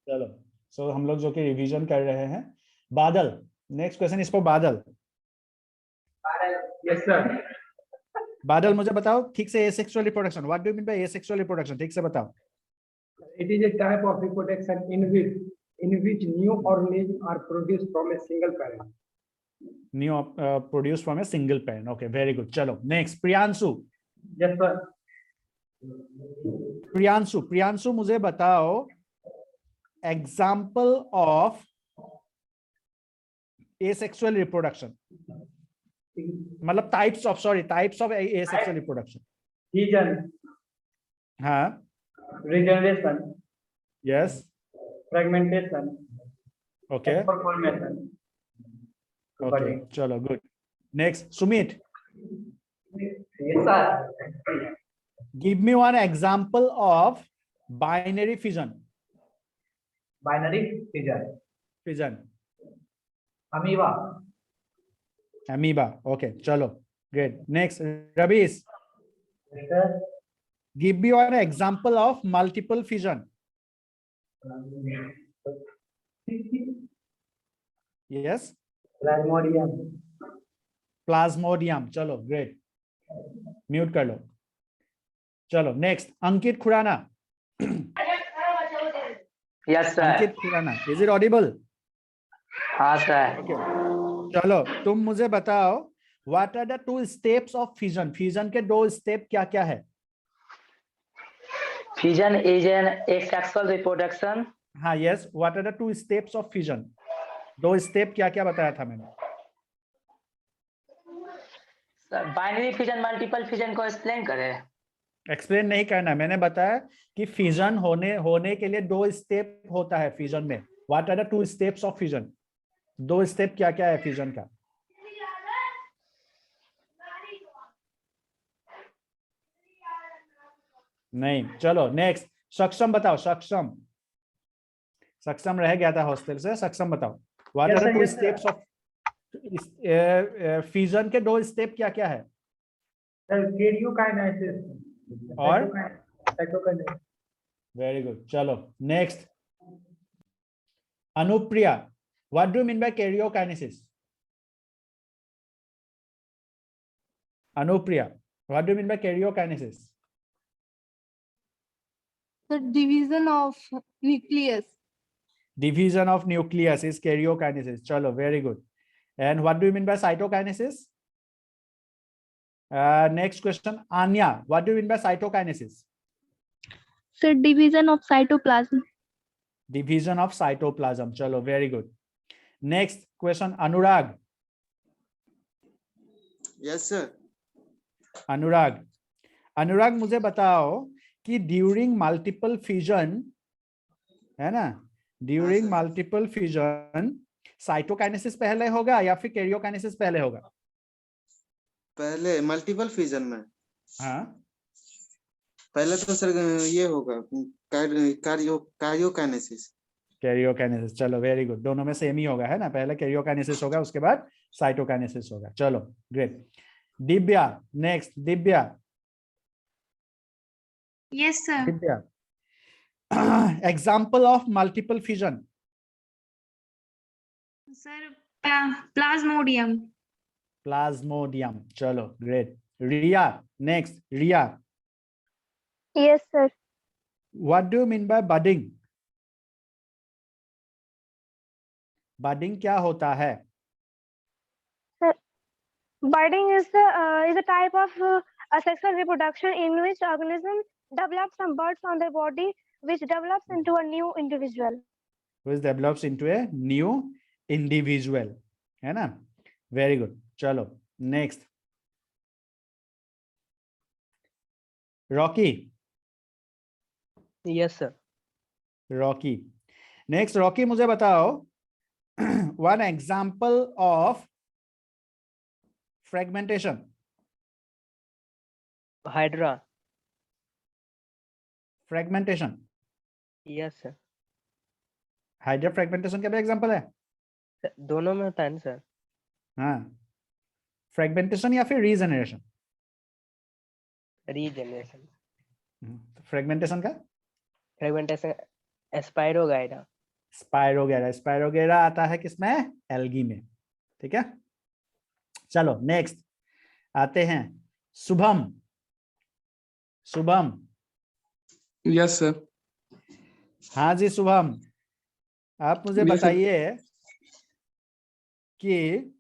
चलो, सो हम लोग जो कि रिवीजन कर रहे हैं। बादल, नेक्स्ट क्वेश्चन इज फॉर बादल। Yes sir. बादल मुझे बताओ ठीक से, asexual reproduction, what do you mean bye asexual reproduction, ठीक से बताओ। It is a type of reproduction in which new organisms are produced from a single parent. New produce from a single parent, okay very good. चलो next, Priyanshu. Yes sir. Priyanshu, Priyanshu मुझे बताओ example of asexual reproduction, मतलब types of, sorry types of asexual reproduction. Fission, हाँ, regeneration, yes, fragmentation, okay formation. Okay, चलो good. Next, Sumit, Yes sir. Give me one example of binary fission. Binary fission. Fission, Amoeba. Amoeba, okay चलो great. Next, Rabish, Yes sir. Give me one example of multiple fission. Yes, Plasmodium. Plasmodium, चलो great, mute कर लो। चलो next, Ankit Khurana. Yes sir. Ankit Khurana, is it audible? हाँ sir. Okay, चलो तुम मुझे बताओ what are the two steps of fission. Fission के दो स्टेप क्या क्या है? Fission is an asexual reproduction. हाँ yes, what are the two steps of fission? दो स्टेप क्या क्या बताया था मैंने? बाइनरी फिजन मल्टीपल फिजन को एक्सप्लेन करें? एक्सप्लेन नहीं करना, मैंने बताया कि फिजन होने के लिए दो स्टेप होता है फिजन में। What are the two steps of fission? दो स्टेप क्या क्या है फिजन का? नहीं, चलो नेक्स्ट, सक्षम बताओ। सक्षम, सक्षम रह गया था हॉस्टल से, सक्षम बताओ what are the two steps of fission के दो स्टेप क्या क्या है? Sir, karyokinesis. और Cytokinesis. वेरी गुड, चलो next, Anupriya, what do you mean bye karyokinesis? Anupriya, what do you mean bye karyokinesis? The division of nucleus. Division of nucleus is karyokinesis. Chalo, very good. And what do you mean by cytokinesis? Next question, Anya, what do you mean by cytokinesis? So division of cytoplasm. Division of cytoplasm. Chalo, very good. Next question, Anurag. Yes sir. Anurag, अनुराग मुझे बताओ कि during multiple fission, है ना, during multiple fission cytokinesis पहले होगा या फिर karyokinesis पहले होगा? पहले मल्टीपल फिजन में हाँ, पहले तो सर ये होगा कार्योकाइनेसिस। कैरियोकाइनेसिस, चलो वेरी गुड, दोनों में सेम ही होगा, है ना, पहले कैरियोकाइनेसिस होगा उसके बाद साइटोकाइनेसिस होगा। चलो great. Divya, next, Divya. Yes, sir. Divya, example of multiple fission. Sir, plasmodium. Plasmodium, चलो great. Riya, next, Riya, Yes, sir. What do you mean by budding? Budding क्या होता है? Budding is a type of asexual reproduction in which organism develops some buds on their body, which develops into a new individual. Which develops into a new individual, है ना, very good. चलो next, Rocky. Yes sir. Rocky, next, Rocky मुझे बताओ one example of fragmentation. Hydra. Fragmentation, yes sir. Hydra fragmentation का भी example है? दोनों में होता है ना सर? हाँ, फ्रेगमेंटेशन या फिर रीजेनरेशन? रीजेनरेशन। फ्रेगमेंटेशन का फ्रेगमेंटेशन एस्पाइरोगाइडा। स्पाइरोगेरा, स्पाइरोगेरा आता है किसमें, एल्गी में, ठीक है। चलो नेक्स्ट आते हैं शुभम, शुभम। Yes sir. हाँ जी शुभम, आप मुझे Yes, sir. बताइए कि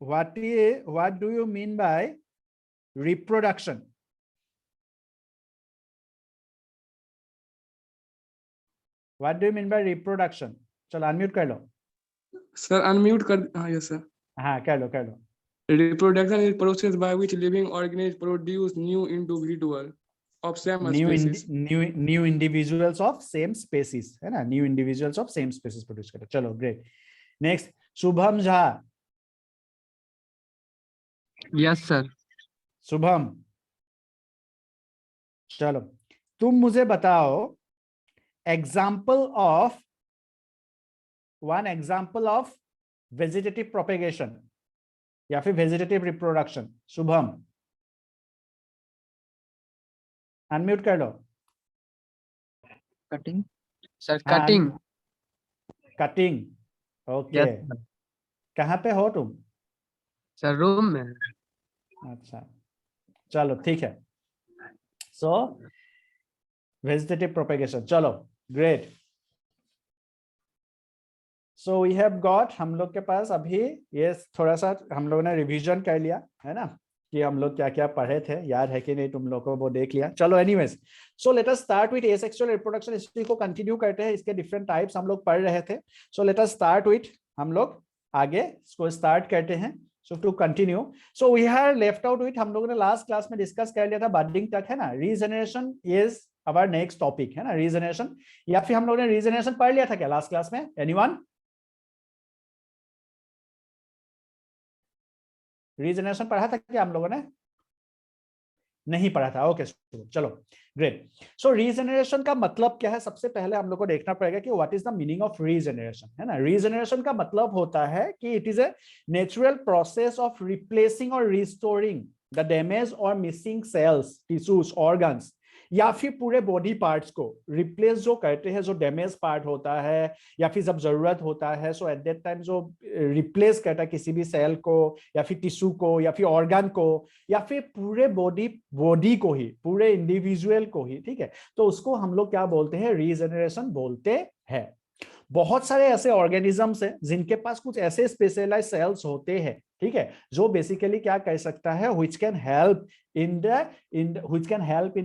what do you mean by reproduction? What do you mean by reproduction? चलो अनम्यूट कर लो। सर अनम्यूट कर, हाँ यस सर। हाँ कर लो कर लो। Reproduction is process by which living organisms produce new individual of same species. new individuals of same species, है ना, new individuals of same species produce करते। चलो great. Next Shubham Jha. Yes sir. Shubham चलो तुम मुझे बताओ one example of vegetative propagation या फिर वेजिटेटिव रिप्रोडक्शन। शुभम अनम्यूट कर लो। कटिंग सर, हाँ, कटिंग। Cutting, okay. यस कहाँ पे हो तुम? सर, रूम में। अच्छा चलो ठीक है। सो वेजिटेटिव प्रोपेगेशन, चलो great. So we have got, हम लोग के पास अभी ये थोड़ा सा हम लोगों ने रिवीजन कर लिया है ना, कि हम लोग क्या क्या पढ़े थे, याद है कि नहीं तुम लोगों को, वो देख लिया। चलो anyways, so let us start with asexual reproduction. History को कंटिन्यू करते हैं, इसके डिफरेंट टाइप्स हम लोग पढ़ रहे थे। So let us start with, हम लोग आगे इसको स्टार्ट करते हैं। So to continue, so we have left out with, हम लोगों ने लास्ट क्लास में डिस्कस कर लिया था बडिंग तक, है ना। Regeneration is our next topic, है ना, रीजनरेशन। या फिर हम लोगों ने रीजनरेशन पढ़ लिया था क्या लास्ट क्लास में? एनीवन? रीजनरेशन पढ़ा था क्या हम लोगों ने? नहीं पढ़ा था, ओके चलो ग्रेट। सो रीजनरेशन का मतलब क्या है? सबसे पहले हम लोग को देखना पड़ेगा कि what is the meaning of regeneration, है ना। रीजनरेशन का मतलब होता है कि it is a natural process of replacing और रिस्टोरिंग द डैमेज और मिसिंग सेल्स, टिश्यूज, ऑर्गन्स या फिर पूरे बॉडी पार्ट्स को रिप्लेस जो करते हैं, जो डैमेज पार्ट होता है या फिर जब जरूरत होता है, सो एट दैट टाइम जो रिप्लेस करता है किसी भी सेल को या फिर टिश्यू को या फिर ऑर्गन को या फिर पूरे बॉडी को ही, पूरे इंडिविजुअल को ही, ठीक है, तो उसको हम लोग क्या बोलते हैं? रीजनरेशन बोलते हैं। बहुत सारे ऐसे ऑर्गेनिजम्स हैं जिनके पास कुछ ऐसे स्पेशलाइज्ड सेल्स होते हैं, ठीक है, जो बेसिकली क्या कर सकता है, which can help in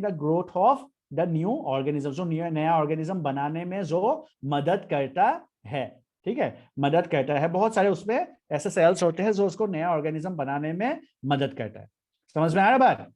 the growth of the new organism, जो नया ऑर्गेनिज्म बनाने में जो मदद करता है, ठीक है, मदद करता है। बहुत सारे उसमें ऐसे सेल्स होते हैं जो उसको नया ऑर्गेनिज्म बनाने में मदद करता है। समझ में आ रहा बात?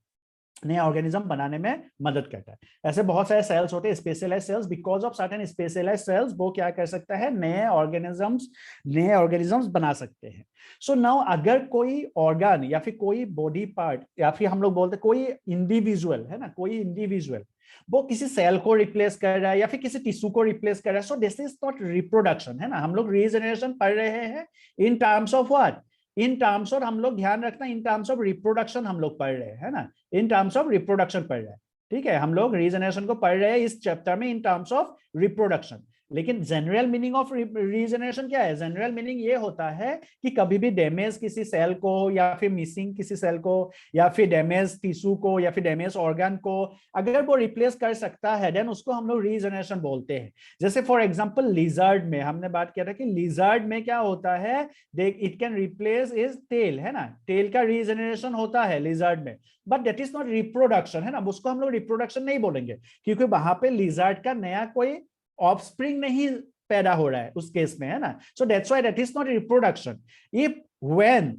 नया ऑर्गेनिज्म बनाने में मदद करता है। ऐसे बहुत सारे सेल्स होते हैं, specialised cells. Because of certain specialised cells वो क्या कर सकता है? नए ऑर्गेनिजम्स बना सकते हैं। सो नाउ अगर कोई ऑर्गन या फिर कोई बॉडी पार्ट या फिर हम लोग बोलते हैं कोई इंडिविजुअल, है ना, कोई इंडिविजुअल वो किसी सेल को रिप्लेस कर रहा है या फिर किसी टिश्यू को रिप्लेस कर रहा है, so this is not reproduction, है ना। हम लोग रीजनरेशन पढ़ रहे हैं in terms of what? In terms of, हम लोग ध्यान रखना, इन टर्म्स ऑफ रिप्रोडक्शन हम लोग पढ़ रहे हैं, है ना, इन टर्म्स ऑफ रिप्रोडक्शन पढ़ रहे हैं, ठीक है। हम लोग रीजनरेशन को पढ़ रहे हैं इस चैप्टर में इन टर्म्स ऑफ रिप्रोडक्शन। लेकिन जनरल मीनिंग ऑफ रीजनरेशन क्या है? जनरल मीनिंग ये होता है कि कभी भी डैमेज किसी सेल को या फिर मिसिंग किसी सेल को या फिर डैमेज टिश्यू को या फिर डैमेज ऑर्गन को अगर वो रिप्लेस कर सकता है, देन उसको हम लोग रीजनरेशन बोलते हैं। जैसे फॉर एग्जांपल लिजर्ड में हमने बात किया था कि लिजर्ड में क्या होता है, it can replace is tail, है ना, टेल का रीजनरेशन होता है लिजर्ड में, but that is not reproduction, है ना। उसको हम लोग रिप्रोडक्शन नहीं बोलेंगे क्योंकि वहां पे लिजर्ड का नया कोई ऑफस्प्रिंग नहीं पैदा हो रहा है उस केस में, है ना। So that's why that is not reproduction. If when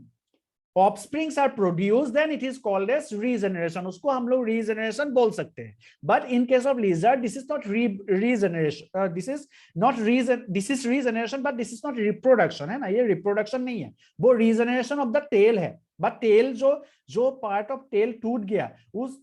offsprings are produced then it is called as regeneration, उसको हम लोग रीजनरेशन बोल सकते हैं। But in case of lizard this is not regeneration, this is regeneration but this is not reproduction, है ना, ये reproduction नहीं है, वो रीजनरेशन ऑफ द टेल है। बट टेल जो पार्ट ऑफ टेल टूट गया, उस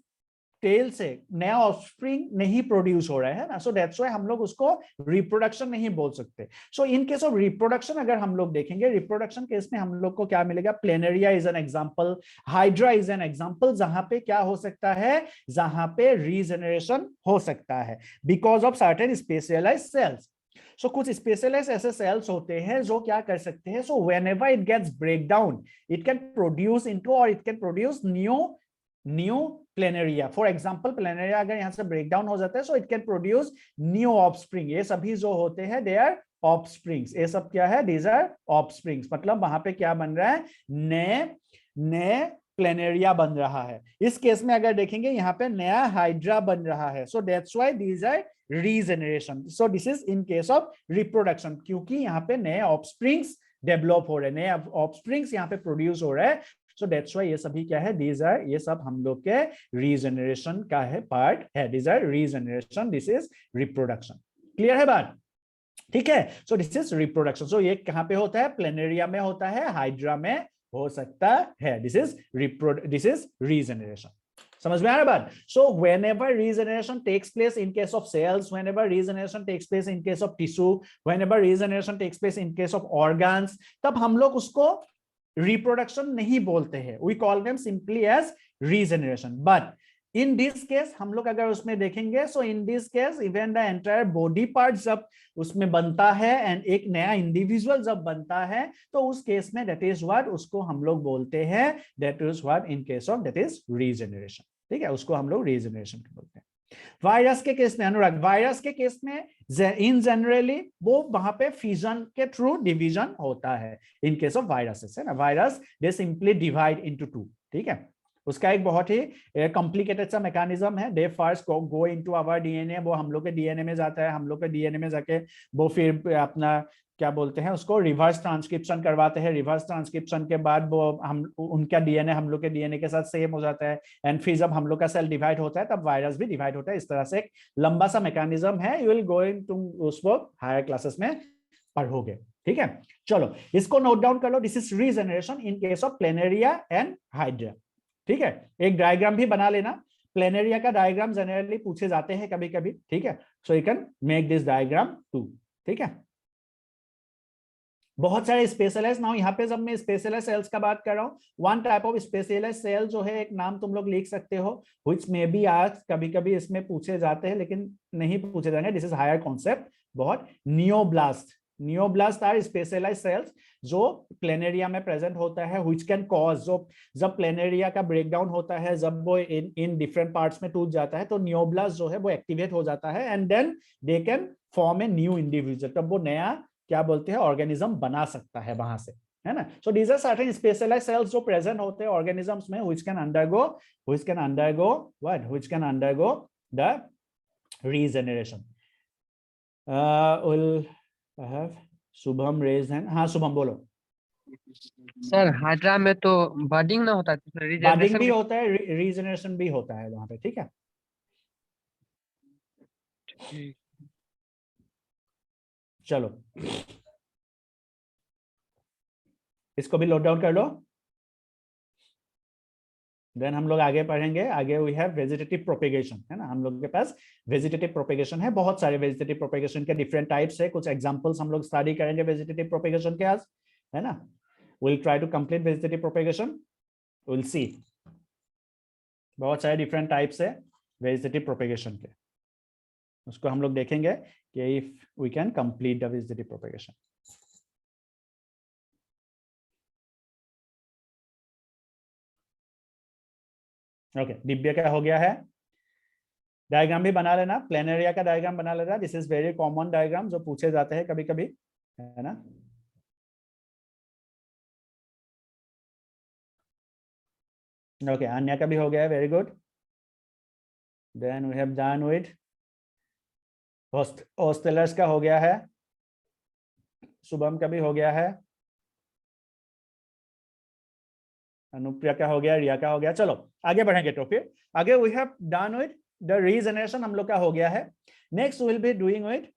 टेल से नया ऑफस्प्रिंग नहीं प्रोड्यूस हो रहा है ना, सो दैट्स व्हाई हम लोग उसको रिप्रोडक्शन नहीं बोल सकते। सो इन केस ऑफ रिप्रोडक्शन अगर हम लोग देखेंगे, रिप्रोडक्शन केस में हम लोग को क्या मिलेगा, planaria is an example, hydra is an example, जहां पे क्या हो सकता है, जहां पे रीजनरेशन हो सकता है because of certain specialised cells. So कुछ स्पेशलाइज्ड ऐसे सेल्स होते हैं जो क्या कर सकते हैं, so whenever it gets break down it can produce into और it can produce new planaria. For example planaria अगर यहां से ब्रेक डाउन हो जाता है, so it can produce new offspring. ये सभी जो होते हैं दे आर ऑफस्प्रिंग्स। ये सब क्या है, दीज आर ऑफस्प्रिंग्स, मतलब वहां पे क्या बन रहा है, नए प्लेनेरिया बन रहा है। इस केस में अगर देखेंगे यहाँ पे नया हाइड्रा बन रहा है, so that's why these are regeneration. So this is in case of reproduction, क्योंकि यहाँ पे नए ऑफस्प्रिंग्स डेवलप हो रहे हैं, नए ऑफस्प्रिंग्स यहाँ पे प्रोड्यूस हो रहे हैं। सो दैट्स व्हाई ये सभी क्या है, दीज आर, ये सब हम लोग के रीजनरेशन का है पार्ट है, these are regeneration, this is reproduction. Clear है बात, ठीक है। So this is reproduction. So ये कहाँ पे होता है, प्लेनेरिया में होता है, हाइड्रा में हो सकता है, दिस इज रीजनरेशन। समझ में आ रहा बात। सो whenever regeneration takes place in case of cells, whenever regeneration takes place in case of tissue, whenever regeneration takes place in case of organs, तब हम लोग उसको रिप्रोडक्शन नहीं बोलते हैं, we call them simply as regeneration। but in this case हम लोग अगर उसमें देखेंगे, so in this case even the entire body part जब उसमें बनता है एंड एक नया इंडिविजुअल जब बनता है, तो उस केस में that is what उसको हम लोग बोलते हैं, that is what in case of that is regeneration। ठीक है, उसको हम लोग रीजनरेशन बोलते हैं। वायरस के केस में, अनुराग, वायरस के केस में इन जनरली वो वहां पे फिजन के थ्रू डिवीजन होता है। इन केस ऑफ वायरसेस है ना, वायरस दे सिंपली डिवाइड इनटू 2। ठीक है, उसका एक बहुत ही कॉम्प्लिकेटेड सा मैकेनिज्म है। They first go into our DNA, वो हम लोग के डीएनए में जाता है, हम लोग के डीएनए में जाके वो फिर अपना क्या बोलते हैं उसको, रिवर्स ट्रांसक्रिप्शन करवाते हैं। रिवर्स ट्रांसक्रिप्शन के बाद वो हम उनका डीएनए हम लोग के डीएनए के साथ सेम हो जाता है, एंड फिर जब हम लोग का सेल डिवाइड होता है तब वायरस भी डिवाइड होता है। इस तरह से एक लंबा सा मैकेनिज्म है, यू विल गो इन, तुम उसको हायर क्लासेस में पढ़ोगे। ठीक है, चलो इसको नोट डाउन कर लो, this is regeneration in case of planaria and hydra. ठीक है, एक डायग्राम भी बना लेना, प्लेनेरिया का डायग्राम जनरली पूछे जाते हैं कभी कभी। ठीक है, so you can make this diagram too. ठीक है, बहुत सारे स्पेशलाइज्ड, नाउ यहाँ पे जब मैं स्पेशलाइज्ड सेल्स का बात कर रहा हूँ, one type of specialised cell जो है, एक नाम तुम लोग लिख सकते हो, व्हिच मे बी आस्क्ड, कभी कभी इसमें पूछे जाते हैं लेकिन नहीं पूछे जाएंगे, दिस इज हायर कॉन्सेप्ट बहुत, नियोब्लास्ट। नियोब्लास्ट आर स्पेशलाइज्ड सेल्स जो प्लेनेरिया में प्रेजेंट होता है, व्हिच कैन कॉज, जो जब प्लेनेरिया का ब्रेकडाउन होता है, जब वो इन डिफरेंट पार्ट्स में टूट जाता है, तो नियोब्लास्ट जो है वो एक्टिवेट हो जाता है and then they can form a new individual, तब वो नया क्या बोलते हैं ऑर्गेनिज्म बना सकता है वहां से, है ना। So these are certain specialised cells जो प्रेजेंट होते हैं ऑर्गेनिजम्स में, which can undergo the regeneration. Will have Shubham raise hand. हाँ शुभम बोलो। सर हाइड्रा में तो बर्डिंग ना होता है, तो बर्डिंग रिजनरेशन भी होता है, रीजनरेशन भी होता है वहां पे। ठीक है, चलो इसको भी नोट डाउन कर लो, देन हम लोग आगे पढ़ेंगे। आगे वी हैव वेजिटेटिव प्रोपेगेशन, है ना, हम लोग के पास वेजिटेटिव प्रोपेगेशन है, बहुत सारे वेजिटेटिव प्रोपेगेशन के डिफरेंट टाइप्स है, कुछ एग्जांपल्स हम लोग स्टडी करेंगे वेजिटेटिव प्रोपेगेशन के आज, है ना। Will try to complete vegetative propagation, will see, बहुत सारे डिफरेंट टाइप्स है वेजिटेटिव प्रोपेगेशन के, उसको हम लोग देखेंगे कि if we can complete the vegetative propagation. Okay, Divya क्या हो गया है, डायग्राम भी बना लेना, प्लेनेरिया का डायग्राम बना लेना, this is very common diagram जो पूछे जाते हैं कभी कभी, है ना। ओके, अन्य का भी हो गया है, very good. Then we have done with hostellers का हो गया है, शुभम का भी हो गया है, अनुप्रिया का हो गया, रिया का हो गया। चलो आगे बढ़ेंगे, तो फिर आगे we have done with the regeneration, हम लोग का हो गया है। Next will be doing with,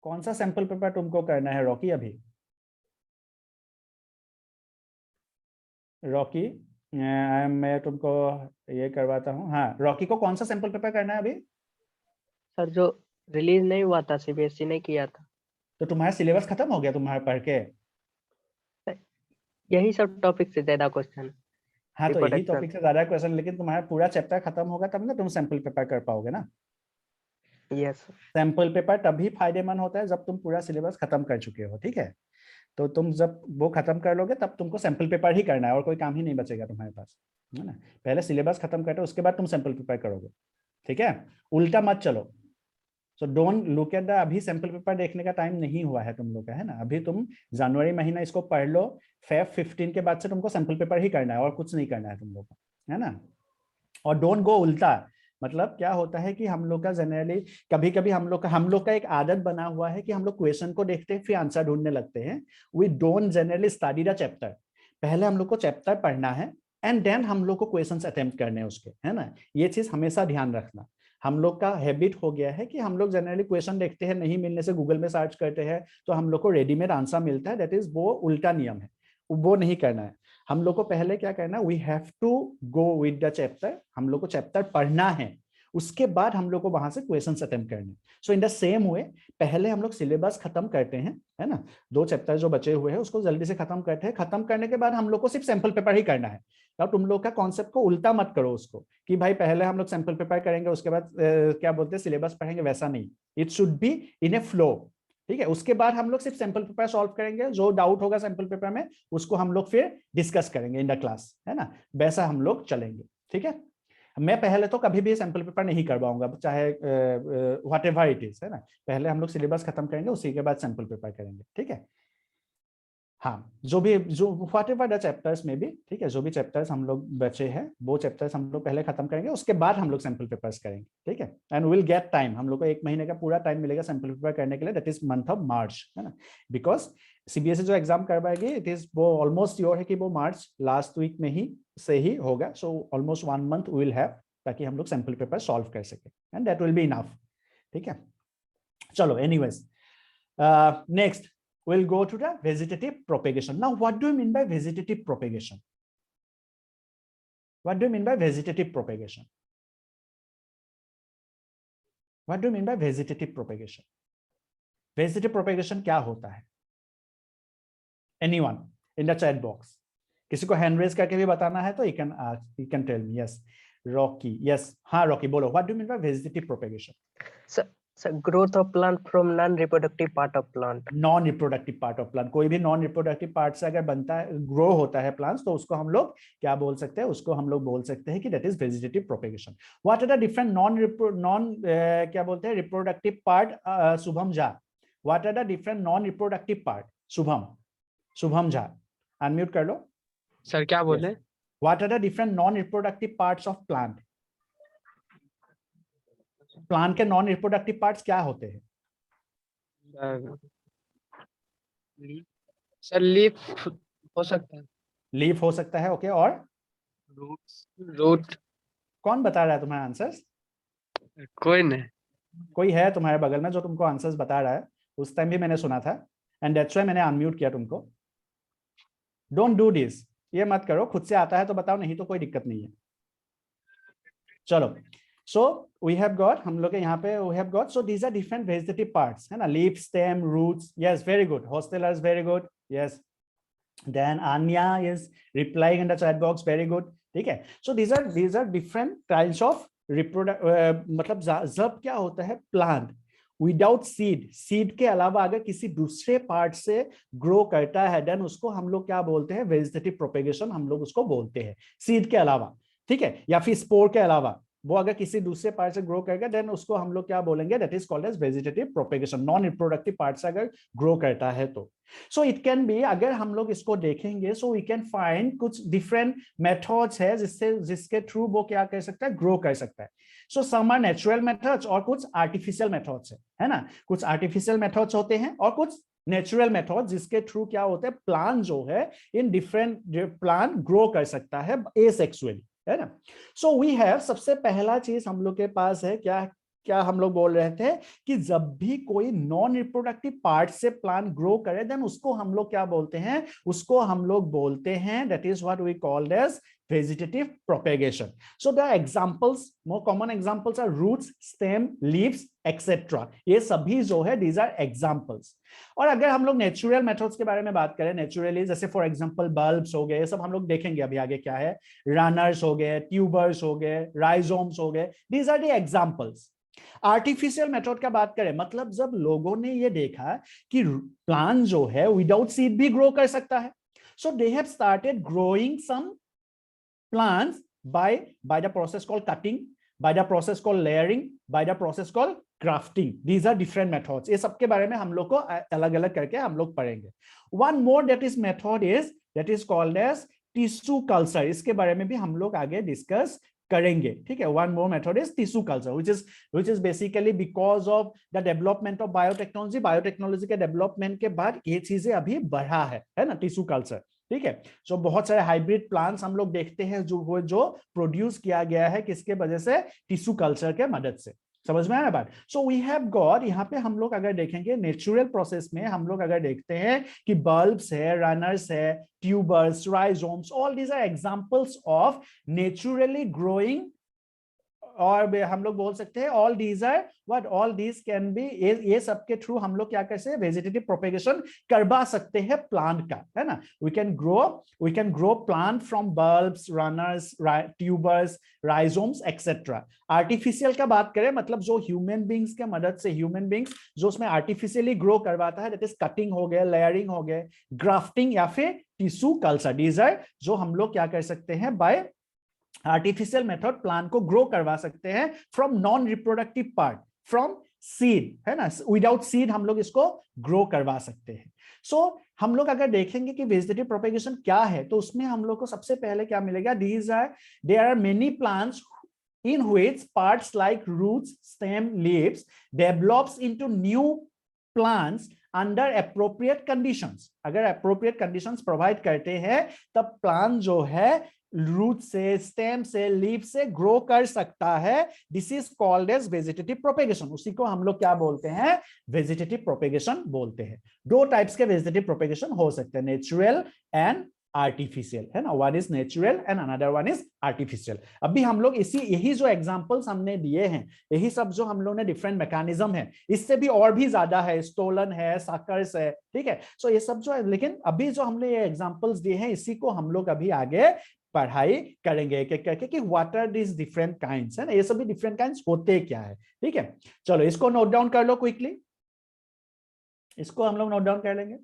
कौन सा सैंपल पेपर तुमको करना है रॉकी अभी? रॉकी मैं तुमको ये करवाता हूँ। हाँ, रॉकी को कौन सा सैंपल पेपर करना है अभी? सर जो रिलीज नहीं हुआ था, सीबीएसई ने किया था। तो तुम्हारा सिलेबस खत्म हो गया तुम्हारा पढ़ के? यही सब टॉपिक से ज्यादा क्वेश्चन। हाँ, तो यही Reproduction। टॉपिक से ज्यादा क्वेश्चन, लेकिन तुम्हारा पूरा चैप्टर खत्म होगा तब ना तुम सैंपल पेपर कर पाओगे ना। यस। सैंपल पेपर तभी फायदेमंद होता है जब तुम पूरा सिलेबस खत्म कर चुके हो, ठीक है? तो तुम जब वो खत्म कर लोगे तब तुमको सैंपल पेपर ही करना है और कोई काम ही नहीं बचेगा तुम्हारे पास, है ना। पहले सिलेबस खत्म करते उसके बाद तुम सैंपल पेपर करोगे, ठीक है? उल्टा मत चलो। So don't look at the, अभी सैंपल पेपर देखने का टाइम नहीं हुआ है तुम लोग का, है ना। अभी तुम जनवरी महीना इसको पढ़ लो, Feb 15 के बाद से तुमको सैंपल पेपर ही करना है और कुछ नहीं करना है तुम लोग को, है ना। और डोंट गो उल्टा। मतलब क्या होता है कि हम लोग का जनरली कभी कभी हम लोग का एक आदत बना हुआ है कि हम लोग क्वेश्चन को देखते हैं फिर आंसर ढूंढने लगते हैं। We don't generally study the chapter. पहले हम लोग को चैप्टर पढ़ना है एंड देन हम लोग को क्वेश्चंस अटेम्प्ट करने हैं उसके, है ना। ये चीज हमेशा ध्यान रखना। हम लोग का हैबिट हो गया है कि हम लोग जनरली क्वेश्चन देखते हैं, नहीं मिलने से गूगल में सर्च करते हैं तो हम लोग को रेडीमेड आंसर मिलता है। दैट इज वो उल्टा नियम है, वो नहीं करना है। हम लोग को पहले क्या करना है, we have to go with the chapter. हम लोग को चैप्टर पढ़ना है, उसके बाद हम लोग को वहां से क्वेश्चंस अटेम्प्ट करने। सो इन द सेम वे पहले हम लोग सिलेबस खत्म करते हैं, है ना। 2 चैप्टर जो बचे हुए हैं उसको जल्दी से खत्म करते हैं। खत्म करने के बाद हम लोग को सिर्फ सैंपल पेपर ही करना है। अब तुम लोग का कॉन्सेप्ट को उल्टा मत करो उसको कि भाई पहले हम लोग सैंपल पेपर करेंगे उसके बाद क्या बोलते हैं सिलेबस पढ़ेंगे, वैसा नहीं। It should be in A flow, ठीक है। उसके बाद हम लोग सिर्फ सैंपल पेपर सॉल्व करेंगे, जो डाउट होगा सैंपल पेपर में उसको हम लोग फिर डिस्कस करेंगे इन द क्लास, है ना। वैसा हम लोग चलेंगे, ठीक है। मैं पहले तो कभी भी सैंपल पेपर नहीं करवाऊंगा, चाहे व्हाटएवर इट इज, है ना। पहले हम लोग सिलेबस खत्म करेंगे, उसी के बाद सैंपल पेपर करेंगे, ठीक है। हाँ, जो व्हाटएवर द चैप्टर्स में भी, ठीक है, जो भी चैप्टर्स हम लोग बचे हैं वो चैप्टर्स हम लोग पहले खत्म करेंगे, उसके बाद हम लोग सैंपल पेपर्स करेंगे, ठीक है। एंड विल गेट टाइम, हम लोग को 1 महीने का पूरा टाइम मिलेगा सैंपल पेपर करने के लिए, that is month of March, है ना। बिकॉज सीबीएसई जो एग्जाम करवाएगी इट इज वो ऑलमोस्ट श्योर है कि वो मार्च लास्ट वीक में ही से ही होगा। So almost 1 month will have, ताकि हम लोग सैंपल पेपर सॉल्व कर सके, and that will be enough, ठीक है। चलो, anyways, next we'll go to the vegetative propagation. Now what do you mean by vegetative propagation? What do you mean by vegetative propagation? What do you mean by vegetative propagation? Vegetative propagation क्या होता है? Anyone in the chat box? किसी को hand raise करके भी बताना है तो you can ask, you can tell me. Yes, Rocky. Yes, हाँ Rocky, बोलो. What do you mean by vegetative propagation? So growth of plant from non-reproductive part of plant. Non reproductive part of plant, कोई भी non reproductive part से अगर बनता है, grow होता है प्लांट्स, तो उसको हम लोग क्या बोल सकते हैं? उसको हम लोग बोल सकते हैं कि that is vegetative propagation. What are the different non क्या बोलते हैं reproductive part? Shubham Jha, what are the different non reproductive part? Shubham Jha, unmute कर लो सर। क्या बोले? What are the different non reproductive parts of plant? Plant के नॉन रिप्रोडक्टिव पार्ट्स क्या होते हैं? सर लीफ हो सकता है। लीफ हो सकता है, ओके। और रूट। कौन बता रहा है तुम्हारा आंसर्स? कोई नहीं। कोई है तुम्हारे बगल में जो तुमको आंसर्स बता रहा है? उस टाइम भी मैंने सुना था, एंड दैट्स व्हाई मैंने अनम्यूट किया तुमको। डोंट डू दिस, ये मत करो। खुद से आता है तो बताओ, नहीं तो कोई दिक्कत नहीं है। चलो, सो वी हैव गॉट, हम लोग के यहाँ पे we have got, so these are different vegetative parts, है ना। Leaf, stem, roots. Yes, very good. Hostellers, very good. Yes, then Aanya is replying in the chat box, very good, ठीक है। So these are different types of reproduction, मतलब जब क्या होता है plant without seed के अलावा अगर किसी दूसरे पार्ट से ग्रो करता है, देन उसको हम लोग क्या बोलते हैं? वेजिटेटिव प्रोपेगेशन हम लोग उसको बोलते हैं, सीड के अलावा, ठीक है, या फिर स्पोर के अलावा। वो अगर किसी दूसरे पार्ट से ग्रो करेगा, देन उसको हम लोग क्या बोलेंगे? That is called as vegetative propagation. Non reproductive part से अगर ग्रो करता है तो। सो इट कैन बी, अगर हम लोग इसको देखेंगे, सो वी कैन फाइंड कुछ डिफरेंट मेथड्स है जिसके थ्रू वो क्या कर सकता है? ग्रो कर सकता है। सो सम आर नेचुरल मेथड्स और कुछ आर्टिफिशियल मेथड्स है ना। कुछ आर्टिफिशियल मेथड्स होते हैं और कुछ नेचुरल मेथड जिसके थ्रू क्या होता है? प्लांट जो है इन डिफरेंट प्लांट ग्रो कर सकता है एसेक्सुअली, है ना। सो वी हैव, सबसे पहला चीज हम लोग के पास है क्या? क्या हम लोग बोल रहे थे कि जब भी कोई नॉन रिप्रोडक्टिव पार्ट से प्लांट ग्रो करे देन उसको हम लोग क्या बोलते हैं, उसको हम लोग बोलते हैं that is what we called as vegetative propagation. So the examples, more common examples are roots, stem, leaves, etc. ये सभी जो है these are examples. और अगर हम लोग नेचुरल मेथड्स के बारे में बात करें, नेचुरली जैसे फॉर एग्जांपल बल्ब्स हो गए, ये सब हम लोग देखेंगे अभी आगे क्या है, रनर्स हो गए, ट्यूबर्स हो गए, राइजोम्स हो गए, these are the examples. Artificial method का बात करें, मतलब जब लोगों ने ये देखा कि प्लांट जो है विदाउट सीड भी ग्रो कर सकता है, so they have started growing some plants by the process called cutting, by the process called layering, by the process called grafting. These are different methods. ये सबके बारे में हम लोग को अलग-अलग करके हम लोग पढ़ेंगे. One more that is called as tissue culture. इसके बारे में भी हम लोग आगे डिस्कस करेंगे, ठीक है. One more method is tissue culture, which is basically because of the development of biotechnology. Biotechnology के development के बाद ये चीजें अभी बढ़ा है ना, tissue culture. ठीक है. सो बहुत सारे हाइब्रिड प्लांट्स हम लोग देखते हैं जो प्रोड्यूस किया गया है किसके वजह से, टिश्यू कल्चर के मदद से. समझ में आया बात. सो वी हैव गॉट, यहाँ पे हम लोग अगर देखेंगे नेचुरल प्रोसेस में हम लोग अगर देखते हैं कि बल्ब्स है, रनर्स है, tubers, rhizomes, all these are examples of naturally growing, और हम लोग बोल सकते हैं all these are what, all these can be, ये सब के थ्रू हम लोग क्या कर सकते हैं, वेजिटेटिव प्रोपेगेशन करवा सकते हैं प्लांट का, है ना. We can grow plant from bulbs, runners, tubers, rhizomes etcetera. Artificial का बात करें, मतलब जो ह्यूमन बींग्स के मदद से, ह्यूमन बींग्स जो उसमें आर्टिफिशियली ग्रो करवाता है, दैट इज कटिंग हो गया, लेयरिंग हो गया, ग्राफ्टिंग या फिर टिश्यू कल्चर. दीज आर जो हम लोग क्या कर सकते हैं, बाय आर्टिफिशियल मेथड प्लांट को ग्रो करवा सकते हैं from non reproductive part, from seed, है ना. विदाउट सीड हम लोग इसको ग्रो करवा सकते हैं. सो हम लोग अगर देखेंगे कि वेजिटेटिव प्रोपेगेशन क्या है, तो उसमें हम लोग को सबसे पहले क्या मिलेगा, there are many plants in which parts like roots, stem, leaves develops into new plants under appropriate conditions. अगर appropriate conditions provide करते हैं तब plant जो है रूट से, स्टेम से, लीफ से ग्रो कर सकता है. This is called as vegetative propagation. उसी को हम लोग क्या बोलते हैं, वेजिटेटिव प्रोपेगेशन बोलते हैं. दो टाइप्स के वेजिटेटिव प्रोपेगेशन हो सकते हैं, नेचुरल एंड आर्टिफिशियल, है ना. One is natural and another one is artificial. अभी हम लोग यही जो एग्जांपल्स हमने दिए हैं, यही सब जो हम लोग ने डिफरेंट मैकेनिज्म है, इससे भी और भी ज्यादा है, स्टोलन है, साकर्स है, ठीक है. सो ये सब जो है, लेकिन अभी जो हमने ये एग्जांपल्स दिए हैं, इसी को हम लोग अभी आगे पढ़ाई करेंगे एक एक करके कि what are this different kinds, है ना. ये सभी डिफरेंट काइंड्स होते क्या है, ठीक है. चलो इसको नोट डाउन कर लो क्विकली, इसको हम लोग नोट डाउन कर लेंगे.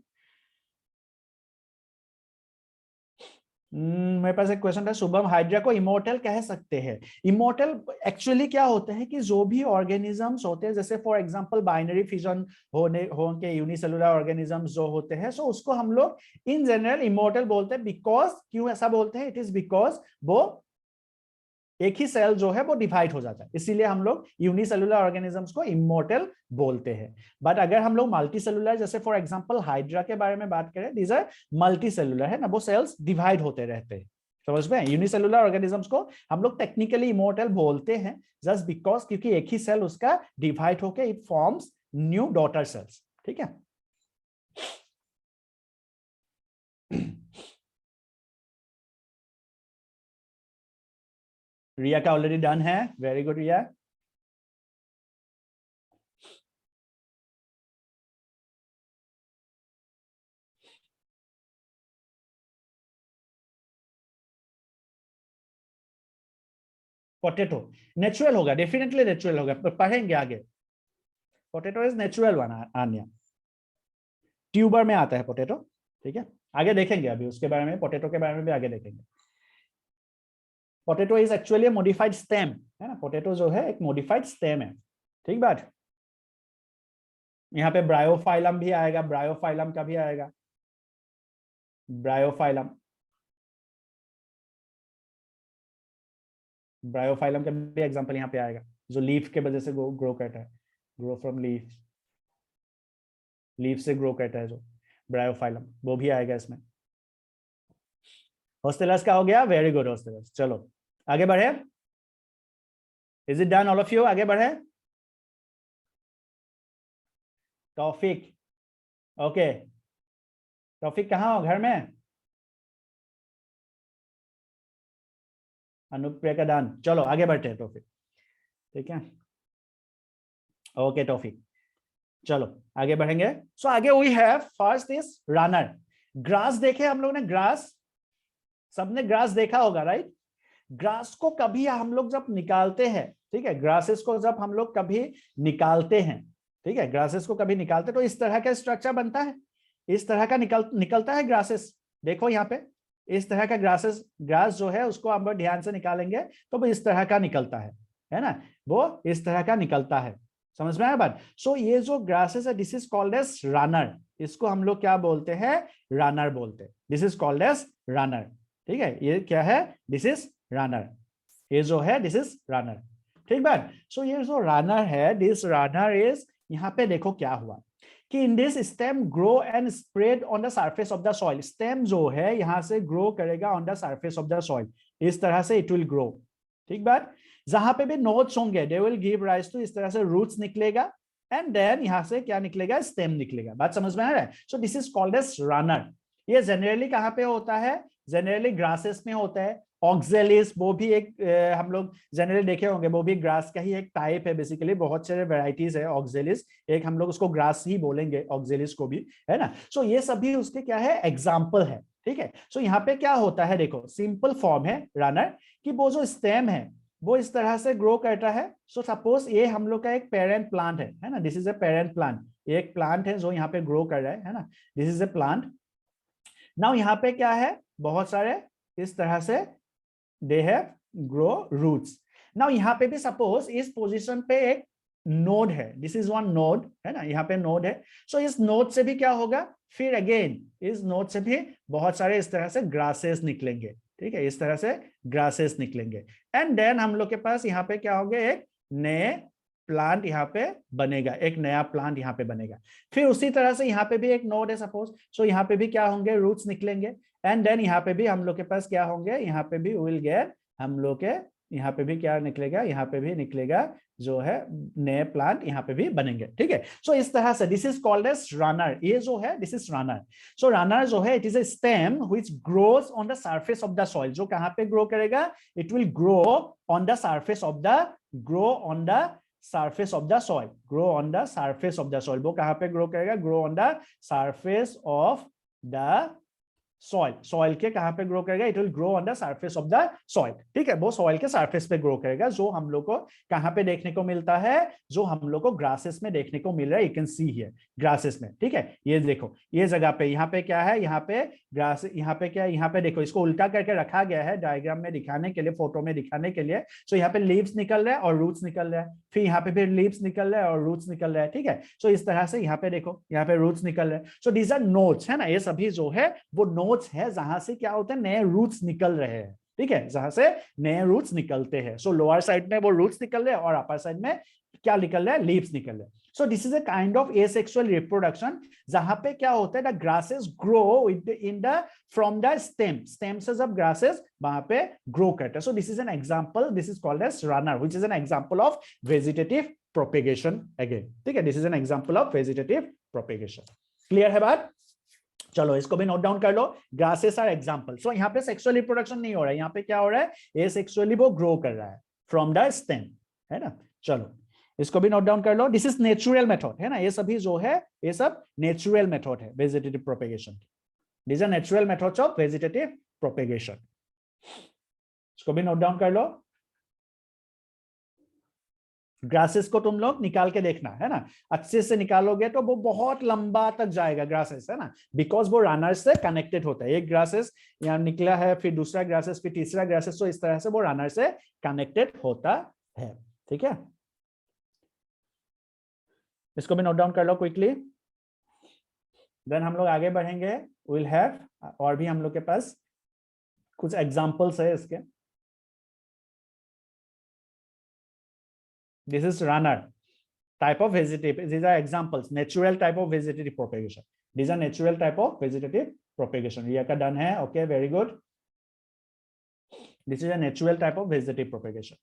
मेरे पास एक क्वेश्चन था, शुभम, हाइड्रा को इमोर्टल कह सकते हैं? इमोर्टल एक्चुअली क्या होता है कि जो भी ऑर्गेनिजम्स होते हैं, जैसे फॉर एग्जांपल बाइनरी फिजन होने यूनिसेलुलर ऑर्गेनिजम्स जो होते हैं, सो उसको हम लोग इन जनरल इमोर्टल बोलते हैं. बिकॉज क्यों ऐसा बोलते हैं, इट इज बिकॉज वो एक ही सेल जो है वो डिवाइड हो जाता है, इसीलिए हम लोग यूनिसेलुलर ऑर्गेनिजम्स को इमोर्टल बोलते हैं. बट अगर हम लोग मल्टीसेलुलर, जैसे फॉर एग्जांपल हाइड्रा के बारे में बात करें, दीज आर मल्टीसेलुलर, है ना, वो सेल्स डिवाइड होते रहते हैं. समझ में, यूनिसेलुलर ऑर्गेनिजम्स को हम लोग टेक्निकली इमोर्टल बोलते हैं जस्ट बिकॉज, क्योंकि एक ही सेल उसका डिवाइड होकर it forms new daughter cells. ठीक है. रिया का ऑलरेडी डन है, very good Riya. Potato natural होगा, डेफिनेटली नेचुरल होगा, पढ़ेंगे आगे. Potato is natural one, Aanya tuber में आता है पोटैटो. ठीक है, आगे देखेंगे अभी उसके बारे में, पोटैटो के बारे में भी आगे देखेंगे. Potato is actually modified stem, है ना. पोटैटो जो है एक मॉडिफाइड स्टेम है. ठीक बात. यहाँ पे ब्रायोफाइलम भी आएगा, ब्रायोफाइलम का भी आएगा, ब्रायोफाइलम का भी एग्जांपल यहाँ पे आएगा, जो लीफ के वजह से ग्रो करता है, ग्रो फ्रॉम लीफ से ग्रो करता है जो ब्रायोफाइलम, वो भी आएगा इसमें. होस्टेलस का हो गया, वेरी गुड होस्टेलस. चलो आगे बढ़े. Is it done all of you? आगे बढ़े. तौफिक, ओके तौफिक कहाँ हो, घर में? अनुप्रिया का दान, चलो आगे बढ़ते हैं तौफिक, ठीक है ओके तौफिक, चलो आगे बढ़ेंगे। सो आगे we have first is runner. Grass देखे हम लोग ने, ग्रास सबने ग्रास देखा होगा राइट। ग्रास को कभी हम लोग जब निकालते हैं, ठीक है, ग्रासेस को जब हम लोग कभी निकालते हैं, ठीक है, ग्रासेस को कभी निकालते तो इस तरह का स्ट्रक्चर बनता है, इस तरह का निकलता है ग्रासेस। देखो यहाँ पे इस तरह का ग्रासेस, ग्रास जो है उसको हम लोग ध्यान से निकालेंगे तो वो इस तरह का निकलता है ना, वो इस तरह का निकलता है, समझ में आया बात। सो ये जो ग्रासेस है this is called as runner, इसको हम लोग क्या बोलते हैं, रनर बोलते हैं, this is called as runner, ठीक है, ये क्या है, दिस इज रनर, ये जो है दिस इज रनर, ठीक बात। सो ये जो रनर है, दिस रनर इज, यहाँ पे देखो क्या हुआ कि in this stem grow and spread on the surface of the soil, stem जो है यहाँ से ग्रो करेगा on the surface of the soil, इस तरह से इट विल ग्रो, ठीक बात। जहां पे भी नोड्स होंगे they will give rise to, इस तरह से रूट्स निकलेगा एंड देन यहाँ से क्या निकलेगा, स्टेम निकलेगा, बात समझ में आ रहा है। So this is called as runner. ये जनरली कहाँ पे होता है, जनरली ग्रासेस में होता है। ऑक्जेलिस वो भी एक हम लोग जनरली देखे होंगे, वो भी ग्रास का ही एक टाइप है बेसिकली, बहुत सारे वेराइटीज है ऑक्जेलिस, एक हम लोग उसको ग्रास ही बोलेंगे ऑक्जेलिस को भी, है ना। सो ये सभी उसके क्या है, एग्जाम्पल है, ठीक है। सो यहाँ पे क्या होता है, देखो सिंपल फॉर्म है रनर कि वो जो स्टेम है वो इस तरह से ग्रो करता है। सो सपोज ये हम लोग का एक पेरेंट प्लांट है ना, this is a parent plant, एक प्लांट है जो यहाँ पे ग्रो कर रहा है ना, this is a plant. Now यहाँ पे क्या है, बहुत सारे इस तरह से they have grow roots. Now यहाँ पे भी सपोज इस पोजीशन पे एक नोड है, दिस इज वन नोड है ना, यहाँ पे नोड है। सो इस नोड से भी क्या होगा, फिर अगेन इस नोड से भी बहुत सारे इस तरह से ग्रासेस निकलेंगे, ठीक है, इस तरह से ग्रासेस निकलेंगे एंड देन हम लोग के पास यहाँ पे क्या होगा, एक नए प्लांट यहाँ पे बनेगा, एक नया प्लांट यहाँ पे बनेगा। फिर उसी तरह से यहाँ पे भी एक नोड है सपोज, सो यहाँ पे भी क्या होंगे, रूट्स निकलेंगे एंड देन यहाँ पे भी हम लोग के पास क्या होंगे, यहाँ पे भी विल गेट, हम लोग के यहाँ पे भी क्या निकलेगा, यहाँ पे भी निकलेगा जो है नए प्लांट यहाँ पे भी बनेंगे, ठीक है। सो इस तरह से this is called as runner, ये जो है this is runner. So runner जो है it is a stem which grows on the surface of the soil, जो कहाँ पे ग्रो करेगा, it will grow on the surface of the, grow on the surface of the soil, grow on the surface of the soil, वो कहाँ पे grow करेगा, grow on the surface of the soil, soil के कहां पे grow करेगा, it will grow on the surface of the soil, ठीक है, वो सॉइल के सरफेस पे ग्रो करेगा, जो हम लोग को कहां पे देखने को मिलता है, जो हम लोग को ग्रासेस में देखने को मिल रहा है, you can see here grasses में, ठीक है। ये देखो ये जगह पे यहाँ पे क्या है, यहाँ पे ग्रास, यहाँ पे क्या है, यहाँ पे देखो इसको उल्टा करके रखा गया है डायग्राम में दिखाने के लिए, फोटो में दिखाने के लिए। सो यहाँ पे लीव्स निकल रहा है और रूट्स निकल रहा है, फिर यहाँ पे फिर लीव्स निकल रहा है और रूट्स निकल रहा है, ठीक है। सो इस तरह से यहाँ पे देखो, यहाँ पे रूट्स निकल रहे हैं। सो दीज आर नोड्स, है ना, ये सभी जो है वो नोड्स है जहां से क्या होता है, नए रूट्स निकल रहे हैं, ठीक है, जहां से नए रूट्स निकलते हैं। सो लोअर साइड में वो रूट्स निकल रहे हैं और अपर साइड में क्या निकल रहा है, लीव्स निकल रहे हैं। So this is a kind of asexual reproduction, जहां पे क्या होता है, the grasses grow in the from the stem, stem से जब ग्रासेस वहां पे ग्रो करते हैं। So this is an example, this is called as runner which is an example of vegetative propagation again, ठीक है, this is an example of vegetative propagation. Clear है बात, चलो इसको भी नोट डाउन कर लो, ग्रासेस आर एग्जांपल। सो यहाँ पे सेक्सुअल रिप्रोडक्शन नहीं हो रहा है, यहाँ पे क्या हो रहा है, ये सेक्सुअली वो ग्रो कर रहा है फ्रॉम द स्टेम, है ना। चलो इसको भी नोट डाउन कर लो, दिस इज नेचुरल मेथड, है ना, ये सभी जो है ये सब नेचुरल मेथड है vegetative propagation, this are natural methods of vegetative propagation. इसको भी नोट डाउन कर लो। ग्रासेस को तुम लोग निकाल के देखना, है ना, अच्छे से निकालोगे तो वो बहुत लंबा तक जाएगा ग्रासेस, है ना, बिकॉज वो रनर से कनेक्टेड होता है। एक ग्रासेस यहाँ निकला है, फिर दूसरा ग्रासेस, फिर तीसरा ग्रासेस, तो इस तरह से वो रनर से कनेक्टेड होता है, ठीक है। इसको भी नोट डाउन कर लो क्विकली, देन हम लोग आगे बढ़ेंगे। विल हैव, और भी हम लोग के पास कुछ एग्जांपल्स है इसके। This is runner type of vegetative. These are examples. Natural type of vegetative propagation. These are natural type of vegetative propagation. Riya ka done hai. Okay, very good. This is a natural type of vegetative propagation.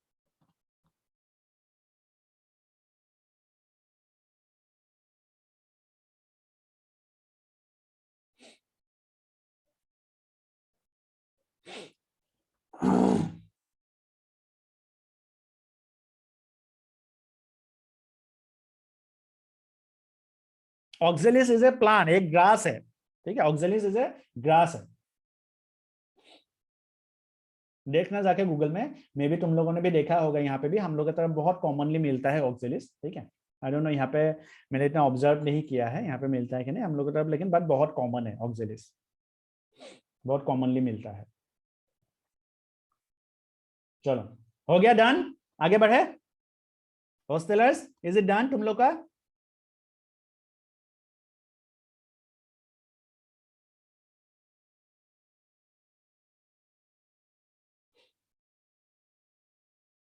Oxalis is a plant, एक grass है, ठीक है, oxalis is a grass है। देखना जाके Google में, मे भी तुम लोगों ने भी देखा होगा, यहाँ पे भी हम लोग की तरफ बहुत कॉमनली मिलता है ऑक्जेलिस, ठीक है। आई डोंट नो यहाँ पे मैंने इतना ऑब्जर्व नहीं किया है यहाँ पे मिलता है कि नहीं हम लोग की तरफ, लेकिन बात बहुत कॉमन है, ऑक्जेलिस बहुत कॉमनली मिलता है। चलो हो गया, डन, आगे बढ़े। हॉस्टलर्स इज इट डन तुम लोग का?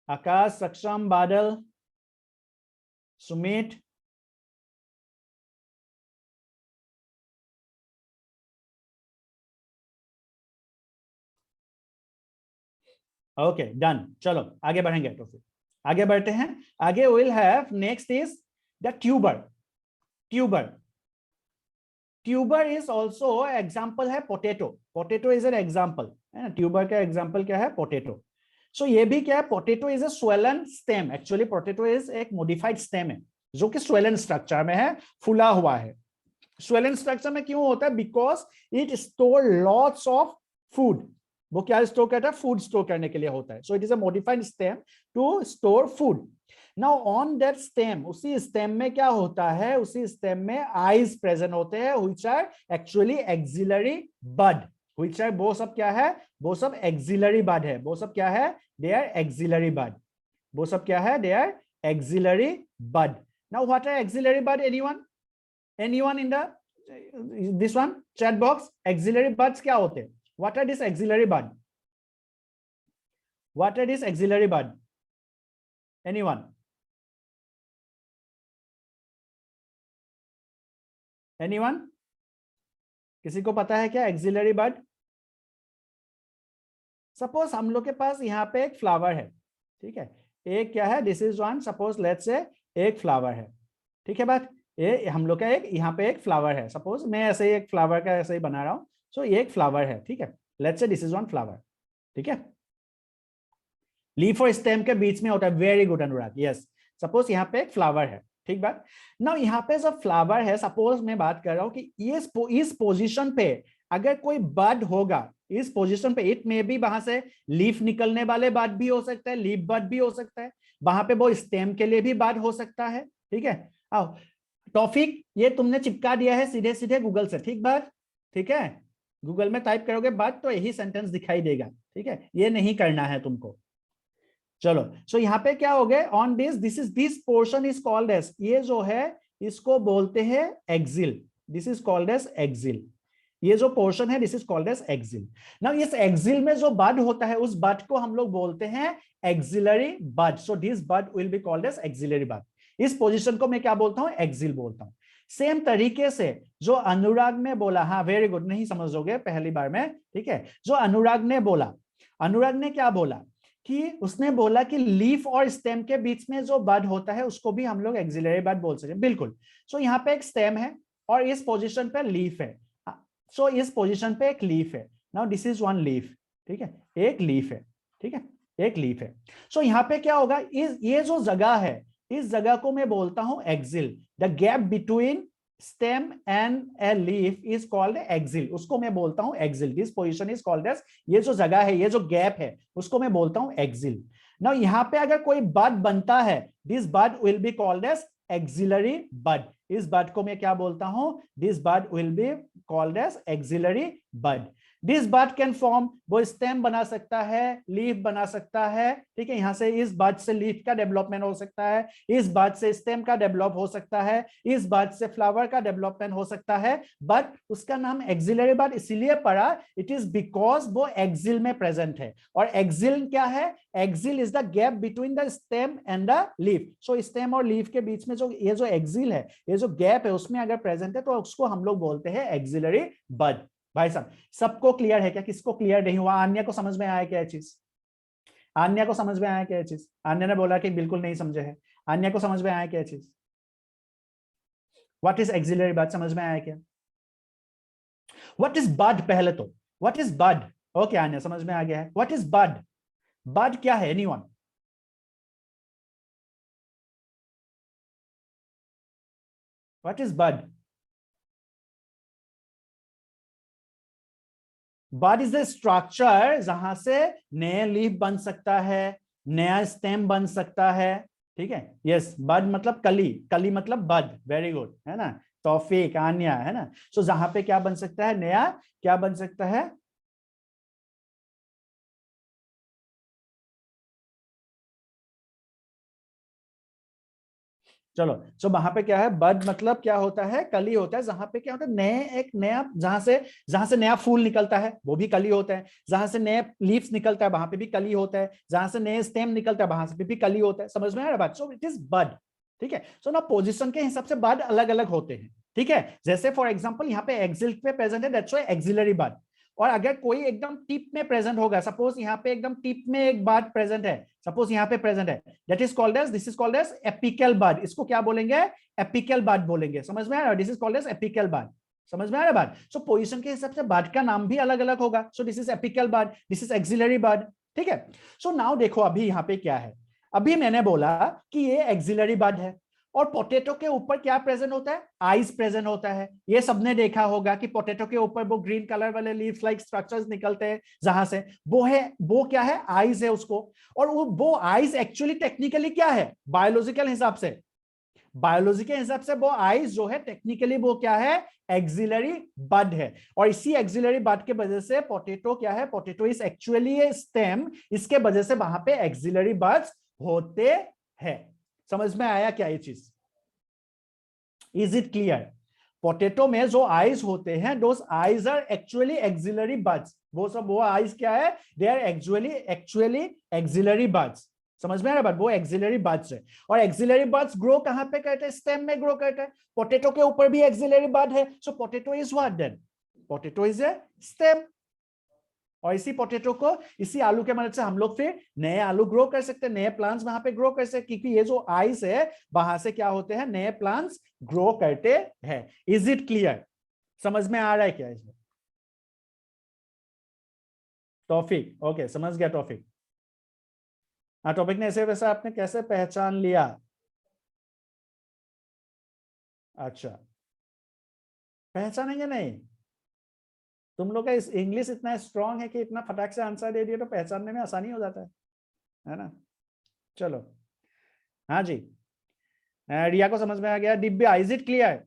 आकाश, सक्षम, बादल, सुमित, ओके डन। चलो आगे बढ़ेंगे, तो फिर आगे बढ़ते हैं। आगे will have next is the tuber. Tuber, tuber is also example है potato. Potato is an example है ना, ट्यूबर का एग्जाम्पल क्या है? पोटैटो। सो ये भी क्या है? Potato is a swollen stem. Actually potato is एक मॉडिफाइड स्टेम है जो कि स्वेलन स्ट्रक्चर में है, फुला हुआ है। स्वेलन स्ट्रक्चर में क्यों होता है? Because it store lots of food. वो क्या स्टोर करता है? फूड स्टोर करने के लिए होता है। So it is a modified stem to store food. Now on that stem, उसी स्टेम में क्या होता है? उसी स्टेम में आईज प्रेजेंट होते हैं, which are actually axillary bud. Which are, वो सब क्या है? वो सब एक्सिलरी बड है। वो सब क्या है? They are axillary bud. वो सब क्या है? They are axillary bud. Now what are axillary bud? anyone in the this one chat box? Auxiliary buds क्या होते हैं? What are these auxiliary bud? What are these auxiliary bud? Anyone? Anyone? किसी को पता है क्या auxiliary bud? सपोज हम लोग के पास यहाँ पे एक फ्लावर है, ठीक है, एक क्या है? This is one, suppose let's say एक फ्लावर है, ठीक है बात। ये हम लोग का एक यहाँ पे एक फ्लावर है, सपोज मैं ऐसे ही एक फ्लावर का ऐसे ही बना रहा हूँ। सो ये एक फ्लावर है, ठीक है, let's say this is one flower, ठीक है। लीफ और स्टेम के बीच में होता है। वेरी गुड अनुराग, यस। सपोज यहाँ पे एक फ्लावर है, ठीक बात। नाउ यहाँ पे जो फ्लावर है, सपोज मैं बात कर रहा हूँ कि इस पोजिशन पे अगर कोई बड होगा, इस पोजिशन पे, इट में भी वहां से लीफ निकलने वाले बड भी हो सकता है, लीफ बड भी हो सकता है, वहां पे वो स्टेम के लिए भी बड हो सकता है, ठीक है। आओ टॉपिक ये तुमने चिपका दिया है सीधे सीधे गूगल से, ठीक बात, ठीक है। गूगल में टाइप करोगे बात तो यही सेंटेंस दिखाई देगा, ठीक है, ये नहीं करना है तुमको। चलो सो यहाँ पे क्या हो गए? On this portion is called as, ये जो है इसको बोलते हैं axil. This is called as axil. ये जो पोर्शन है this is called as axil. Now इस एक्सिल में जो बड होता है उस बड को हम लोग बोलते हैं axillary bud. So this bud will be called as axillary bud. इस पोजीशन को मैं क्या बोलता हूं? एक्सिल बोलता हूं। सेम तरीके से जो अनुराग ने बोला, हाँ वेरी गुड, नहीं समझोगे पहली बार में, ठीक है। जो अनुराग ने बोला, अनुराग ने क्या बोला कि उसने बोला कि लीफ और स्टेम के बीच में जो बड होता है उसको भी हम लोग एक्सिलरी बड बोल सकते हैं, बिल्कुल। सो यहाँ पे एक स्टेम है और इस पोजिशन पे लीफ है। सो इस पोजिशन पे एक लीफ है। Now this is one leaf, ठीक है, एक लीफ है, ठीक है, एक लीफ है। सो यहाँ पे क्या होगा? ये जो जगह है, इस जगह को मैं बोलता हूं axil. The gap between stem and a leaf is called axil. उसको मैं बोलता हूं axil. This position is called as, ये जो जगह है, ये जो गैप है, उसको मैं बोलता हूं एक्सिल। नाउ यहाँ पे अगर कोई बड बनता है, this bud will be called as axillary bud. इस बड को मैं क्या बोलता हूं? This bud will be called as axillary bud. This bud can form, वो स्टेम बना सकता है, लीफ बना सकता है, ठीक है। यहाँ से इस बड से लीफ का डेवलपमेंट हो सकता है, इस बड से स्टेम का डेवलप हो सकता है, इस बड से फ्लावर का डेवलपमेंट हो सकता है। बट उसका नाम एक्सिलरी बड इसीलिए पड़ा, इट इज बिकॉज वो एक्सिल में प्रेजेंट है। और एक्सिल क्या है? Axil is the gap between the stem and the leaf. So stem और लीफ के बीच में जो ये जो एक्सिल है, ये जो गैप है, उसमें अगर प्रेजेंट है तो उसको हम लोग बोलते हैं एक्सिलरी बड। भाई साहब सबको क्लियर है क्या? किसको क्लियर नहीं हुआ? आन्या को समझ में आया क्या ये चीज? आन्या को समझ में आया क्या ये चीज? आन्या ने बोला कि बिल्कुल नहीं समझे है। आन्या को समझ में आया क्या ये चीज? What is axillary bud? समझ में आया क्या? What is bud? पहले तो what is bud? Okay Aanya समझ में आ गया है। What is bud? बड क्या है? Anyone? What is bud? Bud is the structure जहां से नया लीफ बन सकता है, नया स्टेम बन सकता है, ठीक है। यस, बड मतलब कली, कली मतलब बड, वेरी गुड, है ना। तौफीक, आन्या, है ना। सो जहां पे क्या बन सकता है, नया क्या बन सकता है, चलो। सो वहां पे क्या है, बड मतलब क्या होता है, कली होता है। जहां पे क्या होता है, नए एक नया, जहां से नया फूल निकलता है वो भी कली होता है, जहां से नए लीव्स निकलता है वहां पे भी कली होता है, जहां से नए स्टेम निकलता है वहां से भी कली होता है। समझ में आ रहा है बात? सो इट इज बड, ठीक है। सो ना पोजीशन के हिसाब से बड अलग अलग होते हैं, ठीक है। जैसे फॉर एग्जांपल यहाँ पे एक्सिल पे प्रेजेंट है, दैट्स व्हाई एक्सिलरी बड। और अगर कोई एकदम टिप में प्रेजेंट होगा, सपोज यहाँ पे एकदम टिप में एक बड प्रेजेंट है, सपोज यहाँ पे प्रेजेंट है, that is called as, this is called as apical bud. इसको क्या बोलेंगे, एपिकल बड बोलेंगे। समझ में आ रहा है? This is called as apical bud. समझ में आ रहा है बात? सो पोजीशन के हिसाब से बड का नाम भी अलग अलग होगा। So this is apical bud, this is axillary bud, ठीक है। सो नाउ देखो अभी यहाँ पे क्या है, अभी मैंने बोला कि ये एक्सिलरी बड है, और पोटैटो के ऊपर क्या प्रेजेंट होता है, आइज प्रेजेंट होता है। ये सबने देखा होगा कि पोटैटो के ऊपर वो ग्रीन कलर वाले लीव्स लाइक स्ट्रक्चर्स निकलते हैं, जहां से वो क्या है, आइज है उसको। और वो आइज एक्चुअली टेक्निकली क्या है, बायोलॉजिकल हिसाब से, बायोलॉजी के हिसाब से वो आइज जो है टेक्निकली वो क्या है, एक्सिलरी बड है। और इसी एक्सिलरी बड के वजह से पोटैटो क्या है, potato is actually A stem, इसके वजह से वहां पे एक्सिलरी बड्स होते हैं। समझ में आया क्या ये चीज? Is it clear? पोटैटो में जो आइज होते हैं, those eyes are actually axillary buds. वो आइज क्या है, they are actually axillary buds. समझ में आ रहा है बात? वो एक्सिलरी बड्स है। और एक्सिलरी बड्स ग्रो कहां पे करते हैं, स्टेम में ग्रो करते हैं। पोटैटो के ऊपर भी एक्सिलरी बड है, so potato is what then, potato is a stem. और इसी पोटैटो को, इसी आलू के मदद से हम लोग फिर नए आलू ग्रो कर सकते हैं, नए प्लांट्स वहां पे ग्रो कर सकते हैं, क्योंकि ये जो आइस है वहां से क्या होते हैं, नए प्लांट्स ग्रो करते हैं। Is it clear? समझ में आ रहा है क्या इसमें? टॉपिक ओके, समझ गया टॉपिक। हाँ, टॉपिक ने ऐसे वैसा आपने कैसे पहचान लिया? अच्छा, पहचानेंगे नहीं? तुम लोग का इस इंग्लिश इतना स्ट्रांग है कि इतना फटाक से आंसर दे दिए तो पहचानने में आसानी हो जाता है ना। चलो, हाँ जी, रिया को समझ में आ गया। Divya, is it clear?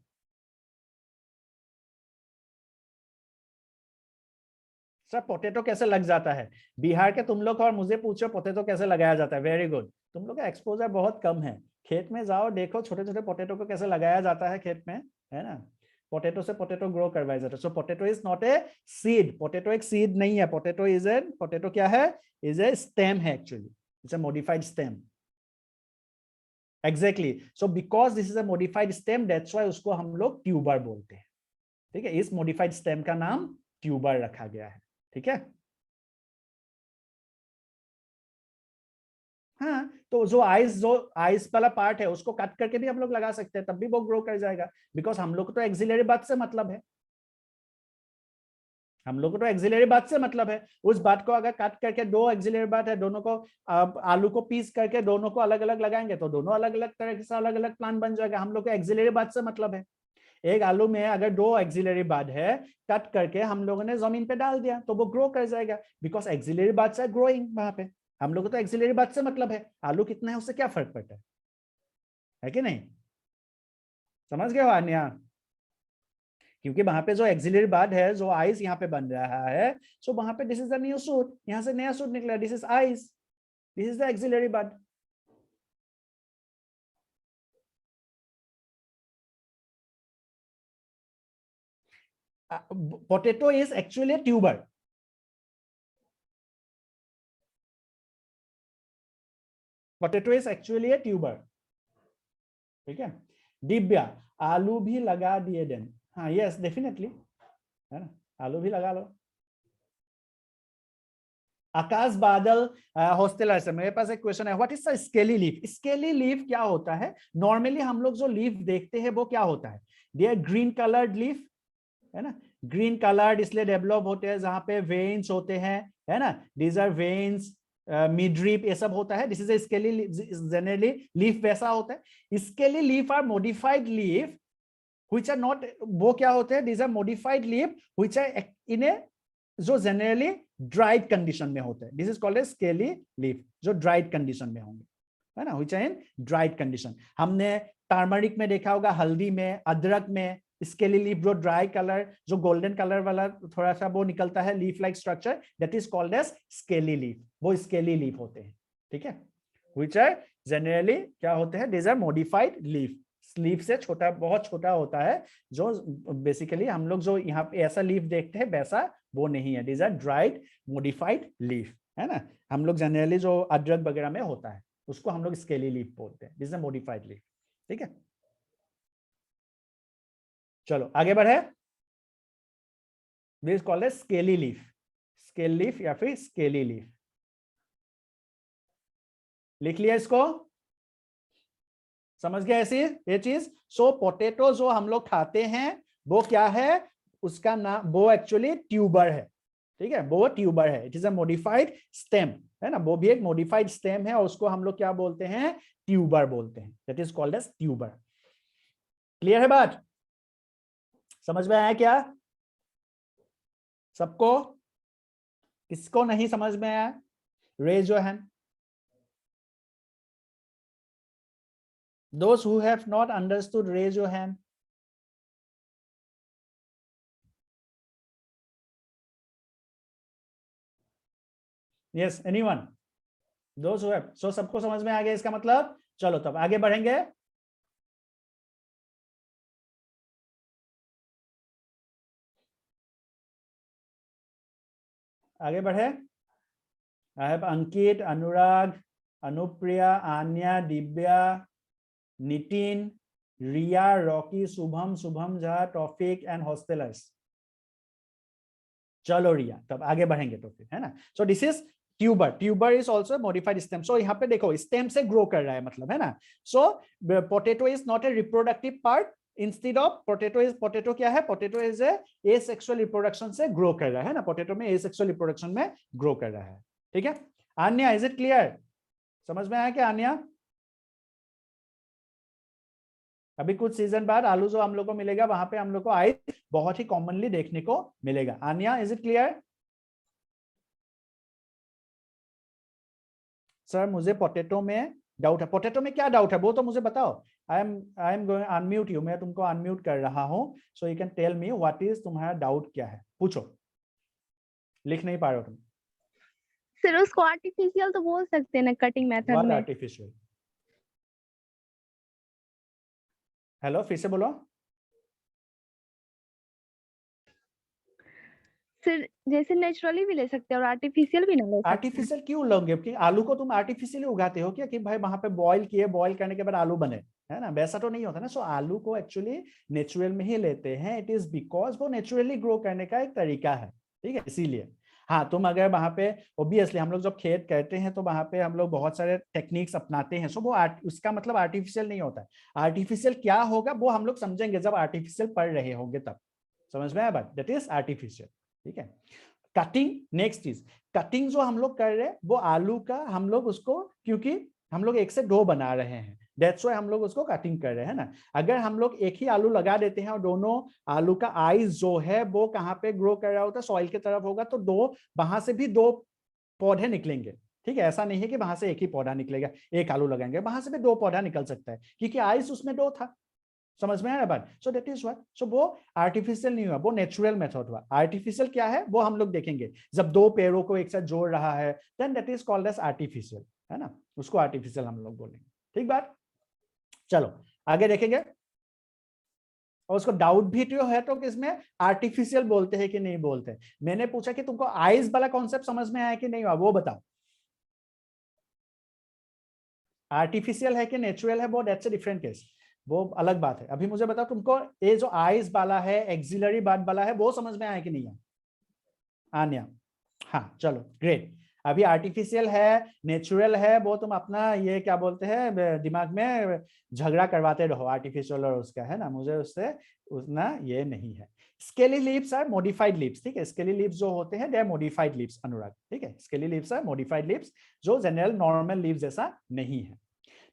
Sir potato कैसे लग जाता है, बिहार के तुम लोग और मुझे पूछो पोटैटो कैसे लगाया जाता है। वेरी गुड, तुम लोग का एक्सपोजर बहुत कम है। खेत में जाओ, देखो छोटे छोटे पोटैटो को कैसे लगाया जाता है खेत में, है ना। पोटैटो से पोटैटो ग्रो करवाया जाता है। So potato is not a seed, potato एक सीड नहीं है। पोटैटो क्या है, इज ए स्टेम है actually, it's a modified stem. Exactly, so because this is a modified stem, that's why उसको हम लोग ट्यूबर बोलते हैं, ठीक है। इस मॉडिफाइड स्टेम का नाम ट्यूबर रखा गया है, ठीक है। हाँ, तो जो आइस वाला पार्ट है उसको कट करके भी हम लोग लगा सकते हैं, तब भी वो ग्रो कर जाएगा, बिकॉज हम लोग को तो एक्सिलरी बात से मतलब है। हम लोग को तो एक्सिलरी बात से मतलब है। उस बात को अगर कट करके, दो एक्सिलरी बात है, दोनों को आलू को पीस करके दोनों को अलग अलग लगाएंगे तो दोनों अलग अलग तरह से अलग अलग प्लांट बन जाएगा। हम लोग को एक्सिलरी बात से मतलब है। एक आलू में अगर दो एक्सिलरी बड है, कट करके हम लोगों ने जमीन पे डाल दिया तो वो ग्रो कर जाएगा, because axillary buds are growing वहां पे। हम लोग को तो एक्सिलरी बड से मतलब है, आलू कितना है उससे क्या फर्क पड़ता है कि नहीं? समझ गए हो अन्या? क्योंकि वहां पे जो एक्सिलरी बड है, जो आइस यहाँ पे बन रहा है, सो वहां पे this is the new shoot, यहाँ से नया शूट निकला, this is eyes, this is the axillary bud. Potato is actually a tuber. Potato is actually a tuber. ठीक है। दिव्या, आलू भी लगा दिए देन। हाँ, यस डेफिनेटली, है ना, आलू भी लगा लो। आकाश बादल हॉस्टलर से मेरे पास एक क्वेश्चन है, what is the scaly leaf? Scaly leaf क्या होता है? नॉर्मली हम लोग जो लीफ देखते हैं वो क्या होता है, they are green coloured leaf, है ना। ग्रीन कलर्ड इसलिए डेवलप होते हैं जहां पे वेन्स होते हैं, है ना। दीज आर वेन्स, मिडरिप, ये सब होता है। This is a scaly, generally leaf वैसा होता है। Scaly leaf are modified leaf which are not, वो क्या होते हैं, these are modified leaf which are in a जो जनरली ड्राइड कंडीशन में होते हैं, this is called as scaly leaf, जो ड्राइड कंडीशन में होंगे, है ना, which are in dried condition. हमने टर्मरिक में देखा होगा, हल्दी में, अदरक में स्केली लीफ, जो ड्राई कलर, जो गोल्डन कलर वाला थोड़ा सा वो निकलता है leaf like structure, that is called as scaly leaf, वो स्केली लीफ होते हैं, ठीक है, व्हिच आर जनरली क्या होते हैं, this are modified leaf, leaf से छोटा, बहुत छोटा होता है, जो बेसिकली हम लोग जो यहाँ पे ऐसा लीफ देखते हैं वैसा वो नहीं है, this are dried modified leaf, है ना। हम लोग जनरली जो अदरक वगैरह में होता है उसको हम लोग स्केली लीफ बोलते हैं, दिस इज मॉडिफाइड लीफ, ठीक है। चलो आगे बढ़े, this called as scaly leaf, scale leaf या फिर स्केली लीफ, लिख लिया इसको, समझ गया ऐसी ये चीज। सो पोटैटो जो हम लोग खाते हैं वो क्या है, उसका नाम, वो एक्चुअली ट्यूबर है, ठीक है, वो ट्यूबर है, it is a modified stem, है ना, वो भी एक मॉडिफाइड स्टेम है और उसको हम लोग क्या बोलते हैं, ट्यूबर बोलते हैं, that is called as tuber. Clear है बात, समझ में आया क्या सबको? किसको नहीं समझ में आया, raise your hand. Those who have not understood, raise your hand. Yes, anyone? Those who have. So सबको समझ में आ गया इसका मतलब? चलो तब आगे बढ़ेंगे। आगे बढ़े। I have Ankit, Anurag, Anupriya, Anya, Divya, Nitin, Ria, Rocky, Subham, Subham Jha, Tawfiq and hostelers. चलो रिया, तब आगे बढ़ेंगे तो फिर, है ना। So this is tuber, tuber is also modified stem. So यहाँ पे देखो स्टेम से ग्रो कर रहा है मतलब, है ना। So potato is not a reproductive part, instead of potato क्या है, potato is asexual reproduction से ग्रो कर रहा है ना, पोटैटो में ए सेक्सुअल रिप्रोडक्शन में ग्रो कर रहा है, ठीक है। आन्या, इज इट क्लियर, समझ में आया क्या आन्या? अभी कुछ सीजन बाद आलू जो हम लोग को मिलेगा वहां पे हम लोग को आइस बहुत ही कॉमनली देखने को मिलेगा। Anya, is it clear? Sir मुझे पोटैटो में डाउट है। पोटैटो में क्या डाउट है वो तो मुझे बताओ। I am going unmute you, मैं तुमको अनम्यूट कर रहा हूं, so you can tell me what is तुम्हारा डाउट क्या है, पूछो। लिख नहीं पा रहे हो तुम? सर उसको आर्टिफिशियल तो बोल सकते हैं ना कटिंग मेथड में। आर्टिफिशियल, हेलो फिर से बोलो। सर जैसे नेचुरली भी ले सकते हैं और आर्टिफिशियल भी ना ले सकते। आर्टिफिशियल क्यों लोगे? कि आलू को तुम आर्टिफिशियली उगाते हो क्या, कि भाई वहां पे बॉईल किए, बॉईल करने के बाद आलू बने, है ना, वैसा तो नहीं होता ना। सो आलू को एक्चुअली नेचुरल में ही लेते हैं, इट इज बिकॉज वो नेचुरली ग्रो करने का एक तरीका है, ठीक है, इसीलिए। हाँ, तुम अगर वहां पे ऑब्वियसली हम लोग जब खेत करते हैं तो वहां पे हम लोग बहुत सारे टेक्निक्स अपनाते हैं, सो वो उसका मतलब आर्टिफिशियल नहीं होता है। आर्टिफिशियल क्या होगा वो हम लोग समझेंगे जब आर्टिफिशियल पढ़ रहे होंगे तब, समझ में आया बात? दैट इज आर्टिफिशियल, ठीक है। कटिंग, नेक्स्ट चीज, कटिंग जो हम लोग कर रहे हैं वो आलू का, हम लोग उसको, क्योंकि हम लोग एक से डो बना रहे हैं, दैट्स व्हाई हम लोग उसको कटिंग कर रहे हैं ना। अगर हम लोग एक ही आलू लगा देते हैं और दोनों आलू का आइज जो है वो कहाँ पे ग्रो कर रहा होता है, सॉइल की तरफ होगा, तो दो वहां से भी दो पौधे निकलेंगे, ठीक है। ऐसा नहीं है कि वहां से एक ही पौधा निकलेगा, एक आलू लगाएंगे वहां से भी दो पौधा निकल सकता है, क्योंकि आइज उसमें दो था, समझ में आ रहा बात? सो दैट इज व्हाट, सो वो आर्टिफिशियल नहीं हुआ, वो नेचुरल मेथड हुआ। आर्टिफिशियल क्या है वो हम लोग देखेंगे, जब दो पेड़ों को एक साथ जोड़ रहा है, then that is called as artificial, है ना, उसको आर्टिफिशियल हम लोग बोलेंगे, ठीक बात। चलो आगे देखेंगे। और उसको डाउट भी तो है तो किसमें आर्टिफिशियल बोलते हैं कि नहीं बोलते। मैंने पूछा कि तुमको आइस वाला कॉन्सेप्ट समझ में आया कि नहीं हुआ, वो बताओ। आर्टिफिशियल है कि नेचुरल है वो दैट्स अ डिफरेंट केस, वो अलग बात है। अभी मुझे बताओ तुमको ये जो आइस वाला है, एक्सिलरी बात वाला है, वो समझ में आया कि नहीं है आन्या? हाँ चलो ग्रेट। अभी आर्टिफिशियल है, नेचुरल है, वो तुम अपना ये क्या बोलते हैं दिमाग में झगड़ा करवाते रहो, आर्टिफिशियल और उसका, है ना, मुझे उससे उतना ये नहीं है। Scaly leaves are modified leaves, ठीक है। स्केली लीव्स जो होते हैं they are modified leaves, Anurag, ठीक है। Scaly leaves are modified leaves जो जनरल नॉर्मल लीव्स जैसा नहीं है।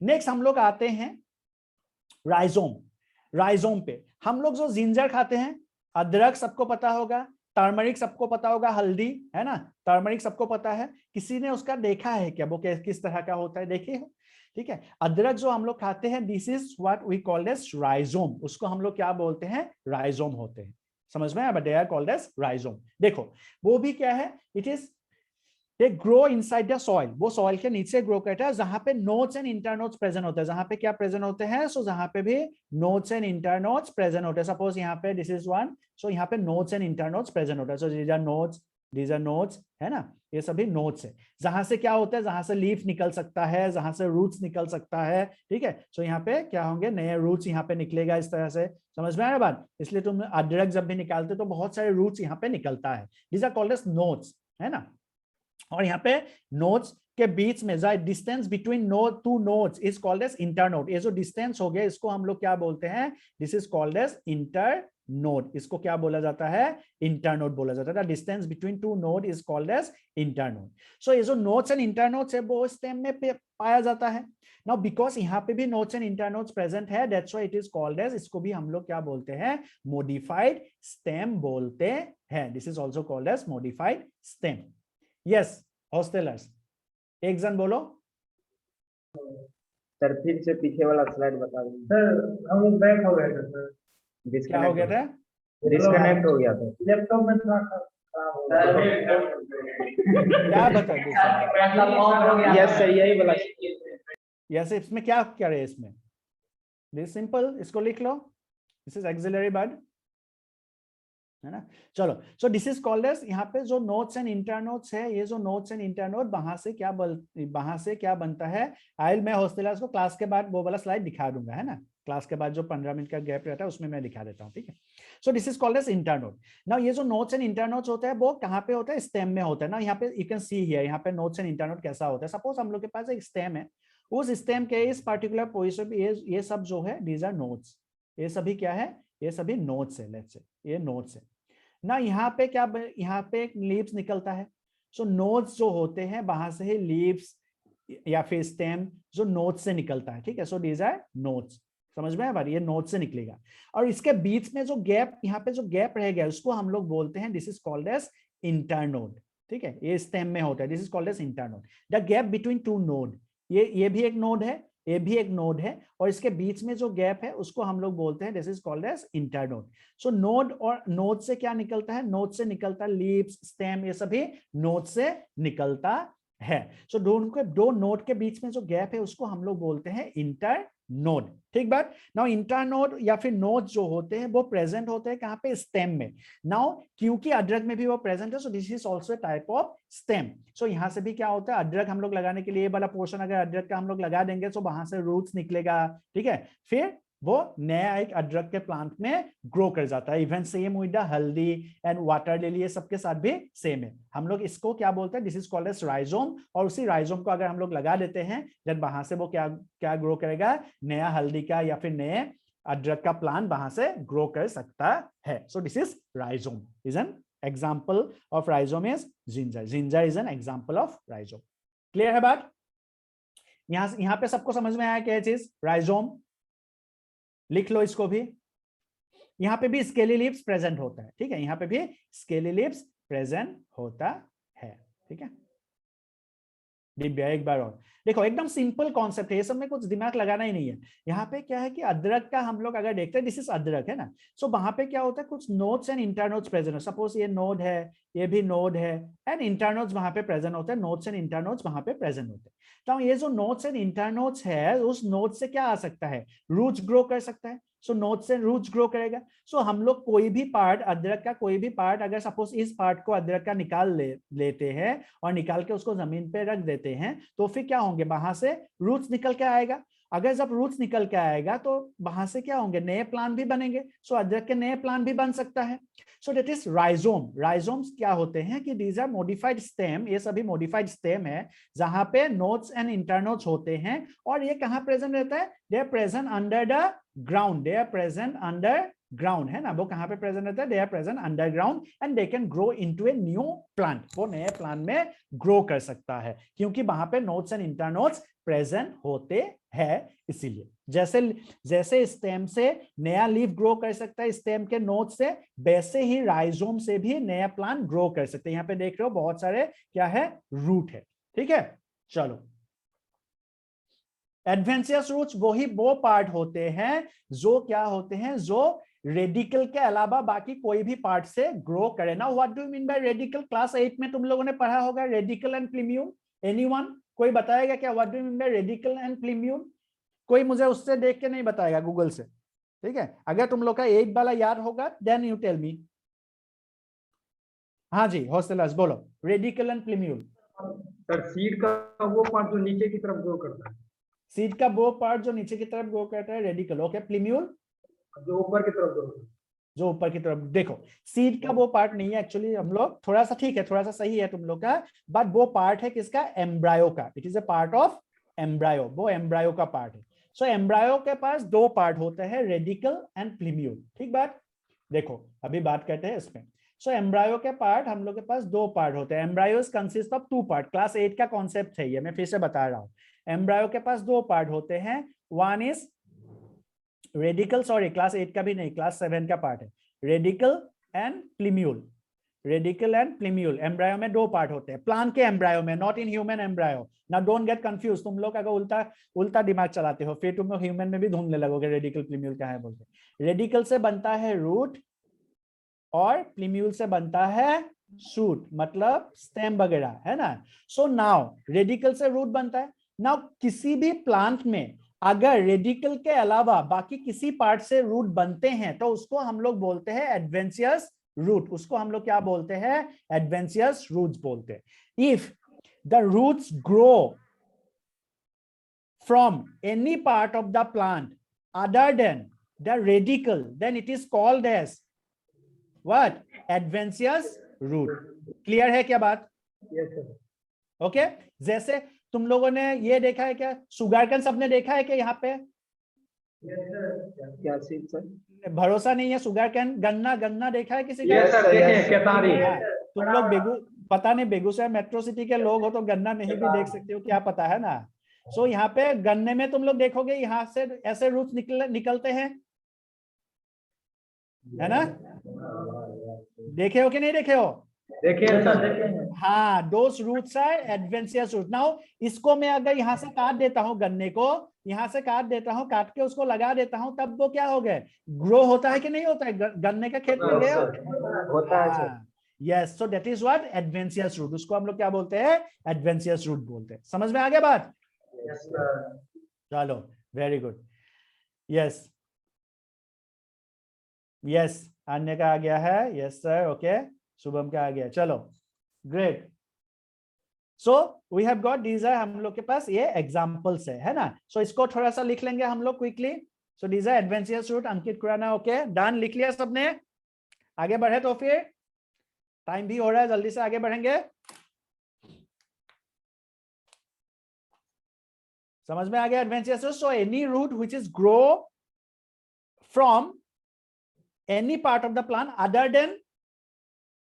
नेक्स्ट हम लोग आते हैं राइजोम। राइजोम पे हम लोग जो जिंजर खाते हैं, अदरक सबको पता होगा, टर्मरिक सबको पता होगा, हल्दी है ना, टर्मरिक सबको पता है। किसी ने उसका देखा है क्या, वो किस तरह का होता है, देखे हो? ठीक है। अदरक जो हम लोग खाते हैं, this is what we called as rhizome, उसको हम लोग क्या बोलते हैं, राइजोम होते हैं। समझ में आया? They are called as rhizome. देखो वो भी क्या है, it is they grow inside the soil, वो सॉइल के नीचे ग्रो करता है, जहां पे नोड्स एंड इंटरनोड्स प्रेजेंट होते हैं। जहां पे क्या प्रेजेंट होते हैं, सो जहां पे भी नोड्स एंड इंटरनोड्स प्रेजेंट होते हैं। सपोज यहाँ पे दिस इज वन, सो यहाँ पे नोड्स एंड इंटरनोड्स प्रेजेंट होता है। सो दीज आर नोड्स, है ना, ये सभी नोड्स है। जहां से क्या होता है, जहां से लीफ निकल सकता है, जहां से रूट्स निकल सकता है। ठीक है, सो यहाँ पे क्या होंगे, नए रूट्स यहाँ पे निकलेगा इस तरह से। समझ में आया बात? इसलिए तुम अदरक जब भी निकालते तो बहुत सारे रूट्स यहाँ पे निकलता है। These are called as nodes, है ना। और यहाँ पे नोड्स के बीच में distance between two nodes is called as internode. ये जो डिस्टेंस हो गया इसको हम लोग क्या बोलते हैं, this is called as internode. इसको क्या बोला जाता है, इंटरनोड बोला जाता है। Distance between two node is called as internode. So ये जो नोड्स एंड इंटरनोड्स है वो स्टेम में पाया जाता है। नाउ बिकॉज यहाँ पे भी नोड्स एंड इंटरनोड्स प्रेजेंट है, that's why it is called as, इसको भी हम लोग क्या बोलते हैं, मॉडिफाइड स्टेम बोलते हैं। This is also called as modified stem. Yes hostellers, एक जन बोलो। सर फिर से पीछे वाला स्लाइड बता दीजिए। सर हम बैक हो गए थे सर। क्या हो गया था? डिस्कनेक्ट हो गया था लैपटॉप में थोड़ा खराब हो गया। क्या बता दो? यस सर यही वाला। यस, इसमें क्या क्या है इसमें, दिस सिंपल, इसको लिख लो, दिस इज एक्सिलरी वर्ड, है ना। चलो, so this is called as, यहाँ पे जो नोड्स एंड इंटरनोड्स है, ये जो नोड्स एंड इंटरनोड वहां से क्या बनता है। मैं हॉस्टलर्स को क्लास के बाद वो वाला स्लाइड दिखा दूंगा, है ना। क्लास के बाद जो 15 मिनट का गैप रहता है उसमें मैं दिखा देता हूँ, ठीक है। So this is called as internode. Now ये जो नोड्स एंड इंटरनोड्स होता है वो कहाँ पे होता है, स्टेम में होता है ना। यहाँ पे यू कैन सी हियर, यहाँ पे नोड्स एंड इंटरनोड कैसा होता है। सपोज हम लोग के पास एक स्टेम है, उस स्टेम के इस पर्टिकुलर पोजीशन पे ये सब जो है, दीज आर नोड्स, ये सभी क्या है, ये सभी नोड्स है, लेट्स से ये नोड्स है ना। यहाँ पे क्या, यहाँ पे एक लीव्स निकलता है। सो नोड्स जो होते हैं वहां से ही लीव्स या फिर स्टेम जो नोड्स से निकलता है, ठीक है। सो दीज आर नोड्स, समझ में आया बात, ये नोड से निकलेगा। और इसके बीच में जो गैप, यहाँ पे जो गैप रह गया उसको हम लोग बोलते हैं, this is called as internode, ठीक है। ये स्टेम में होता है, this is called as internode. The gap between two node, ये भी एक नोड है, ये भी एक नोड है, और इसके बीच में जो गैप है उसको हम लोग बोलते हैं, this is called as internode. So node और नोड से क्या निकलता है, नोड से निकलता लीव्स, स्टेम, ये सभी नोड से निकलता है। सो दो नोड के बीच में जो गैप है उसको हम लोग बोलते हैं इंटरनोड, ठीक बात। नाउ इंटरनोड या फिर नोड जो होते हैं वो प्रेजेंट होते हैं कहाँ पे, स्टेम में। नाउ क्योंकि अदरक में भी वो प्रेजेंट है, so this is also type of stem. So यहाँ से भी क्या होता है, अदरक हम लोग लगाने के लिए ये वाला पोर्शन अगर अदरक का हम लोग लगा देंगे तो वहां से रूट्स निकलेगा, ठीक है। फिर वो नया एक अदरक के प्लांट में ग्रो कर जाता है। इवन सेम विद द हल्दी एंड वाटर लिली, ये सबके साथ भी सेम है। हम लोग इसको क्या बोलते हैं, this is called as rhizome. और उसी राइजोम को अगर हम लोग लगा देते हैं, जब वहां से वो क्या ग्रो करेगा, नया हल्दी का या फिर नए अदरक का प्लांट वहां से ग्रो कर सकता है। So this is rhizome. Is an example of rhizome is ginger. Ginger is an example of rhizome. Clear है बात? यहाँ पे सबको समझ में आया क्या चीज, राइजोम? लिख लो इसको भी। यहाँ पे भी स्केली लीव्स प्रेजेंट होता है, ठीक है। यहाँ पे भी स्केली लीव्स प्रेजेंट होता है, ठीक है। दिव्या एक बार और देखो, एकदम सिंपल कॉन्सेप्ट है, ये सब में कुछ दिमाग लगाना ही नहीं है। यहाँ पे क्या है कि अदरक का हम लोग अगर देखते हैं, दिस इज अदरक, है ना। सो वहां पे क्या होता है, कुछ नोड्स एंड इंटरनोड्स प्रेजेंट है। सपोज ये नोड है, ये भी नोड है, एंड इंटरनोड्स वहां पे प्रेजेंट होते हैं, नोड्स एंड इंटरनोड्स वहां पे प्रेजेंट होते हैं। तो ये जो नोड्स एंड इंटरनोड्स है, उस नोड से क्या आ सकता है, रूट्स ग्रो कर सकता है। सो नोड से रूट्स ग्रो करेगा। सो हम लोग कोई भी पार्ट, अदरक का कोई भी पार्ट, अगर सपोज इस पार्ट को अदरक का निकाल लेते हैं और निकाल के उसको जमीन पे रख देते हैं, तो फिर क्या होंगे, वहां से रूट्स निकल के आएगा। अगर जब रूट्स निकल के आएगा तो वहां से क्या होंगे, नए प्लांट भी बनेंगे। सो अदरक के नए प्लांट भी बन सकता है। सो दैट इज राइजोम। राइजोम्स क्या होते हैं कि दीज आर मॉडिफाइड स्टेम, ये सभी मॉडिफाइड स्टेम है जहां पे नोड्स एंड इंटरनोड्स होते हैं। और ये कहां प्रेजेंट रहता है, they are present under the ground, they are present under ground, है ना, वो कहाँ पे प्रेजेंट रहता है, they are present underground and they can grow into a new plant, वो नए प्लांट में ग्रो कर सकता है क्योंकि वहां पे नोड्स एंड इंटरनोड्स प्रेजेंट होते हैं। इसीलिए जैसे जैसे स्टेम से नया लीफ ग्रो कर सकता है स्टेम के नोड से, वैसे ही राइजोम से भी नया प्लांट ग्रो कर सकते हैं। यहाँ पे देख रहे हो बहुत सारे क्या है, रूट है। ठीक है, चलो एडवेंशियस रूट्स वो पार्ट होते हैं जो क्या होते हैं, जो रेडिकल के अलावा बाकी कोई भी पार्ट से ग्रो करे ना। What do you mean bye radical? Class 8 में तुम लोगों ने पढ़ा होगा रेडिकल एंड प्लीम्यूल। एनीवन कोई बताएगा क्या what do you mean bye radical and प्लीम्यूल? कोई मुझे उससे देख के नहीं बताएगा, गूगल से। ठीक है, अगर तुम लोग का 8 वाला याद होगा देन यू टेल मी। हाँ जी हॉस्टलर्स बोलो, radicle and plumule. Sir seed का वो पार्ट जो नीचे की तरफ ग्रो करता है, सीड का वो पार्ट जो नीचे की तरफ ग्रो करता है रेडिकल। ओके, प्लीम्यूल जो ऊपर की तरफ ग्रो करता है। जो ऊपर की तरफ। देखो सीड का वो पार्ट नहीं है एक्चुअली, हम लोग थोड़ा सा ठीक है, थोड़ा सा सही है तुम लोग का, बट वो पार्ट है किसका, एम्ब्रायो का। It is a part of embryo, वो एम्ब्रायो का पार्ट है। सो एम्ब्रायो के पास दो पार्ट होते हैं, रेडिकल एंड प्लीम्यूल। ठीक बात, देखो अभी बात करते हैं इसमें। सो एम्ब्रायो के पार्ट हम लोग के पास दो पार्ट होते हैं। एम्ब्रायोस कंसिस्ट ऑफ 2 पार्ट, क्लास 8 का कॉन्सेप्ट है ये, मैं फिर से बता रहा हूँ। एम्ब्रायो के पास दो पार्ट होते हैं, one is radical, sorry class 8 का भी नहीं, क्लास 7 का पार्ट है, radical and प्लीम्यूल। Radical and प्लीम्यूल embryo में दो पार्ट होते हैं, प्लांट के एम्ब्रायो में, नॉट इन ह्यूमन एम्ब्रायो। ना डोंट गेट कंफ्यूज, तुम लोग अगर उल्टा दिमाग चलाते हो फिर तुम लोग ह्यूमन में भी ढूंढने लगोगे रेडिकल प्लीम्यूल क्या है बोलते। रेडिकल से बनता है रूट और प्लीम्यूल से बनता है शूट, मतलब स्टेम वगैरह, है ना। सो नाउ रेडिकल से रूट बनता है। नाउ किसी भी प्लांट में अगर रेडिकल के अलावा बाकी किसी पार्ट से रूट बनते हैं तो उसको हम लोग बोलते हैं एडवेंशियस रूट। उसको हम लोग क्या बोलते हैं, एडवेंशियस रूट्स बोलते हैं। If the roots grow from any part of the plant other than the radicle, then it is called as what, adventitious root. Clear है क्या बात? Yes sir. ओके, जैसे तुम लोगों ने ये देखा है क्या, शुगर कैन सबने देखा है क्या यहाँ पे? क्या सीड सर? भरोसा नहीं है, शुगर कैन, गन्ना, गन्ना देखा है किसी यस का? सर, देखें केतारी। हाँ, तुम लोग पता नहीं बेगूसराय मेट्रो सिटी के लोग हो तो गन्ना नहीं भी देख सकते हो, क्या पता, है ना। सो यहाँ पे गन्ने में तुम लोग देखोगे यहाँ से ऐसे रूट्स निकलते हैं, है ना। देखे हो कि नहीं देखे हो? देखिए सर। हाँ, दोस roots are adventitious root. Now इसको मैं अगर यहाँ से काट देता हूँ, गन्ने को यहाँ से काट देता हूँ, काट के उसको लगा देता हूँ, तब वो क्या हो गए, ग्रो होता है कि नहीं होता है? गन्ने के खेत में गए हो? होता है sir. Yes, so that is what, adventitious root. उसको हम लोग क्या बोलते हैं, एडवेंशियस रूट बोलते हैं। समझ में आ गया बात? चलो वेरी गुड। यस यस, अन्य का आ गया है, यस सर, ओके, शुभम का आ गया, चलो great. So we have got these are, हम लोग के पास ये एग्जांपल्स है ना। सो इसको थोड़ा सा लिख लेंगे हम लोग quickly. So these are adventitious root, Ankit Khurana, okay done, लिख लिया सबने? आगे बढ़े तो फिर टाइम भी हो रहा है, जल्दी से आगे बढ़ेंगे। समझ में आ गया adventitious root? So any root which is grow from any part of the plant other than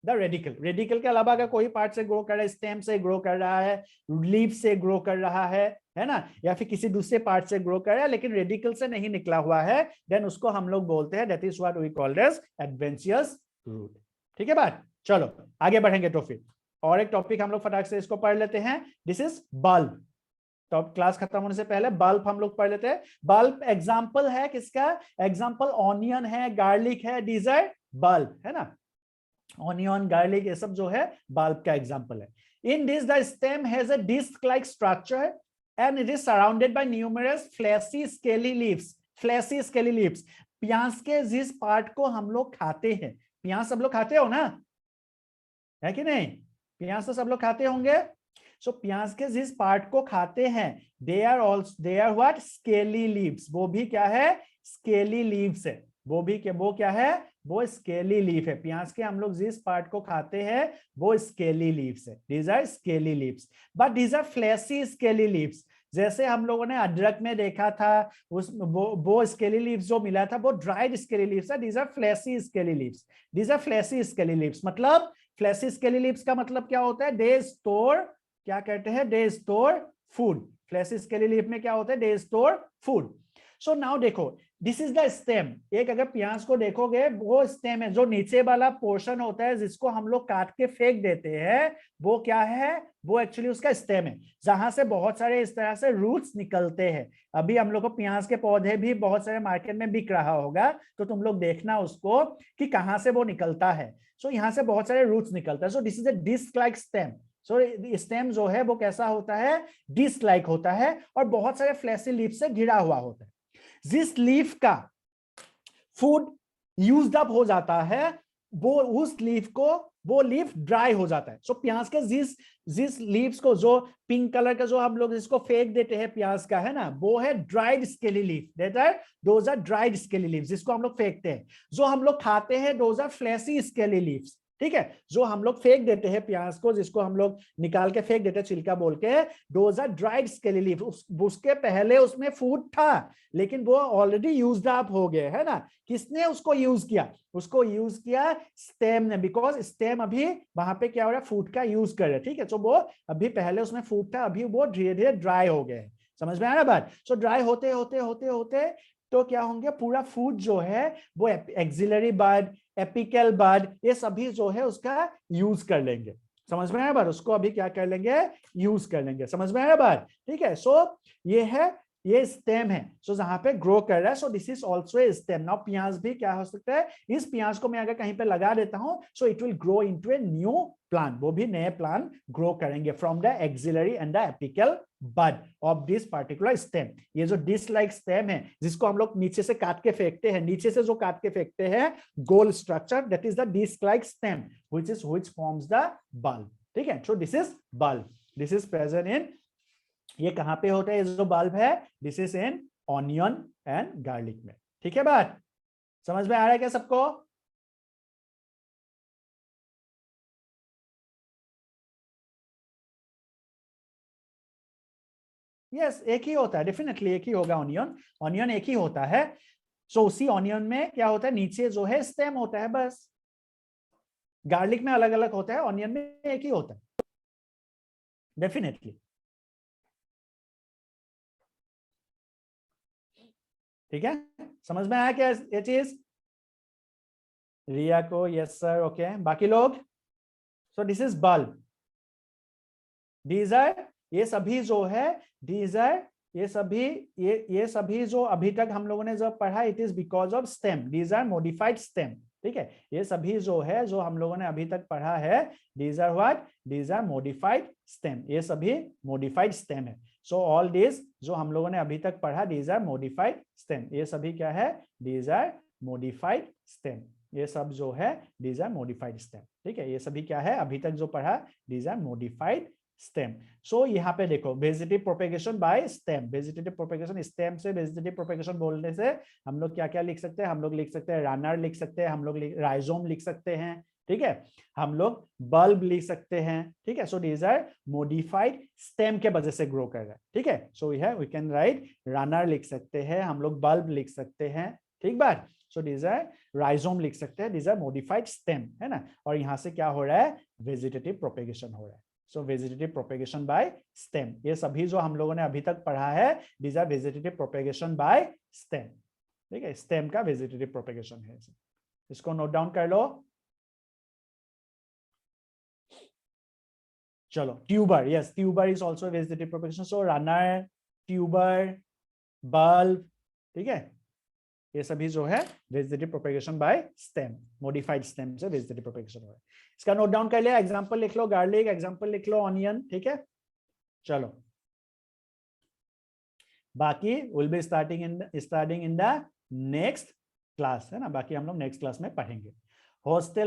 the radicle. Radicle के अलावा अगर कोई पार्ट से ग्रो कर रहा है, स्टेम से ग्रो कर रहा है, लीफ से ग्रो कर रहा है ना, या फिर किसी दूसरे पार्ट से ग्रो कर रहा है लेकिन रेडिकल से नहीं निकला हुआ है, देन उसको हम लोग बोलते हैं, that is what we called as adventitious root. ठीक है बात? चलो आगे बढ़ेंगे तो फिर और एक टॉपिक हम लोग फटाक से इसको पढ़ लेते हैं। This is bulb. तो क्लास खत्म होने से पहले बल्ब हम लोग पढ़ लेते हैं। बल्ब एग्जाम्पल है किसका? एग्जाम्पल ऑनियन है, गार्लिक है, दीज आर बल्ब, है ना। ऑनियन, गार्लिक, ये सब जो है बल्ब का एग्जाम्पल है। In this the stem has a disc like structure and it is surrounded by numerous fleshy scaly leaves. Fleshy scaly leaves, प्याज के जिस पार्ट को हम लोग खाते हैं, प्याज सब लोग खाते हो ना, है कि नहीं? प्याज तो सब लोग खाते होंगे। सो प्याज के जिस पार्ट को खाते हैं, they are what, scaly leaves. वो भी क्या है, स्केली लीव्स है। वो क्या है, वो स्केली लीफ है। प्याज के हम लोग जिस पार्ट को खाते हैं वो स्केली लीव्स है, these are scaly leaves, but these are fleshy scaly leaves. जैसे हम लोगों ने अदरक में देखा था, उस वो स्केली लीव्स जो मिला था वो ड्राइड स्केली लीव्स है। These are fleshy scaly leaves, these are fleshy scaly leaves. मतलब फ्लैशी स्केली लीव्स का मतलब क्या होता है? दे स्टोर, क्या कहते हैं? They store food. Fleshy scaly leaf में क्या होता है? They store food. So now देखो, दिस इज द स्टेम। एक अगर प्याज को देखोगे, वो स्टेम है, जो नीचे वाला पोर्शन होता है जिसको हम लोग काट के फेंक देते हैं, वो क्या है? वो एक्चुअली उसका स्टेम है, जहां से बहुत सारे इस तरह से रूट्स निकलते हैं। अभी हम लोग को प्याज के पौधे भी बहुत सारे मार्केट में बिक रहा होगा, तो तुम लोग देखना उसको कि कहां से वो निकलता है। सो यहाँ से बहुत सारे रूट्स निकलता है। So this is a disc like stem. So stem जो है वो कैसा होता है? डिस्क लाइक होता है और बहुत सारे फ्लैशी लीफ से घिरा हुआ होता है। जिस लीफ का फूड यूज्ड अप हो जाता है, वो उस लीफ को, वो लीफ ड्राई हो जाता है। सो प्याज के जिस लीव्स को, जो पिंक कलर का जो हम लोग जिसको फेंक देते हैं प्याज का, है ना, वो है dried scaly leaf. That are, those are dried scaly leaves, जिसको हम लोग फेंकते हैं। जो हम लोग खाते हैं, those are fleshy scaly leaves. ठीक है, जो हम लोग फेंक देते हैं प्याज को, जिसको हम लोग निकाल के फेंक देते हैं छिलका बोल के, those are dried scaly leaf. उसके पहले उसमें फूड था, लेकिन वो ऑलरेडी यूज्ड अप हो गए, है ना। किसने उसको यूज किया? उसको यूज किया स्टेम ने, बिकॉज स्टेम अभी वहां पे क्या हो रहा है? फूड का यूज कर रहे हैं। ठीक है, तो वो अभी पहले उसमें फूड था, अभी वो धीरे धीरे ड्राई हो गए। समझ में आ रहा बात? सो ड्राई होते होते होते होते तो क्या होंगे? पूरा फूड जो है वो एक्सिलरी बड, एपिकल बड, ये सभी जो है उसका यूज कर लेंगे। समझ में आया बात? उसको अभी क्या कर लेंगे? यूज कर लेंगे। समझ में आया बात? ठीक है, सो ये है, ये स्टेम है, सो जहां पे ग्रो कर रहा है। So this is also a stem. Now प्याज भी क्या हो सकता है? इस प्याज को मैं अगर कहीं पे लगा देता हूं, so it will grow into a new plant. वो भी नए प्लांट ग्रो करेंगे from the axillary and the apical bud of this particular stem. ये जो डिस्क लाइक स्टेम है, जिसको हम लोग नीचे से काट के फेंकते हैं, नीचे से जो काट के फेंकते हैं, गोल structure, that is the disc like stem which forms the bulb। ठीक है, so this is bulb, this is present in, ये कहां पे होता है? ये जो बल्ब है, this is in onion and garlic में। ठीक है बात? समझ में आ रहा है क्या सबको? यस, एक ही होता है, डेफिनेटली एक ही होगा। ऑनियन एक ही होता है। सो उसी ऑनियन में क्या होता है? नीचे जो है स्टेम होता है, बस। गार्लिक में अलग अलग होता है, ऑनियन में एक ही होता है, डेफिनेटली। ठीक है, समझ में आया क्या ये चीज? रिया को यस सर, ओके। बाकी लोग? So this is bulb. These are, ये सभी जो है, दीज आर, ये सभी जो अभी तक हम लोगों ने जो पढ़ा, it is because of stem. These are modified stem. ठीक है, ये सभी जो है, जो हम लोगों ने अभी तक पढ़ा है, these are what? These are modified stem. ये सभी मॉडिफाइड स्टेम है। सो ऑल दिस जो हम लोगों ने अभी तक पढ़ा, दीज आर मॉडिफाइड स्टेम। ये सभी क्या है? These are modified stem. ये सब जो है, दीज आर मॉडिफाइड स्टेम। ठीक है, ये सभी क्या है? अभी तक जो पढ़ा, these are modified stem. So यहाँ पे देखो, vegetative propagation by stem. Vegetative propagation, stem से वेजिटेटिव प्रोपेगेशन बोलने से हम लोग क्या क्या लिख सकते हैं? हम लोग लिख सकते हैं रनर लिख सकते हैं, हम लोग राइजोम लिख सकते हैं। ठीक है, हम लोग बल्ब लिख सकते हैं। ठीक है, so these are modified stem के वजह से ग्रो कर रहा है। ठीक है, so we can write runner लिख सकते हैं, हम लोग बल्ब लिख सकते हैं। ठीक बात? सो दीज आर राइजोम लिख सकते हैं, दीज आर मॉडिफाइड स्टेम, है ना। और यहाँ से क्या हो रहा है? वेजिटेटिव प्रोपेगेशन हो रहा है। So vegetative propagation by stem, ये सभी जो हम लोगों ने अभी तक पढ़ा है, these are vegetative propagation by stem. ठीक है, स्टेम का वेजिटेटिव प्रोपेगेशन है। इसको नोट डाउन कर लो। चलो, tuber, yes, tuber is also vegetative propagation. So runner, tuber, bulb, ठीक है, ये सभी जो है vegetative propagation by stem, modified stem से वेजिटेटिव प्रोपेगेशन हो रहा है। इसका नोट डाउन कर लिया। एग्जांपल लिख लो गार्लिक, एग्जांपल लिख लो ऑनियन। ठीक है, चलो, बाकी will be starting in the next class, है ना। बाकी हम लोग नेक्स्ट क्लास में पढ़ेंगे। हॉस्टल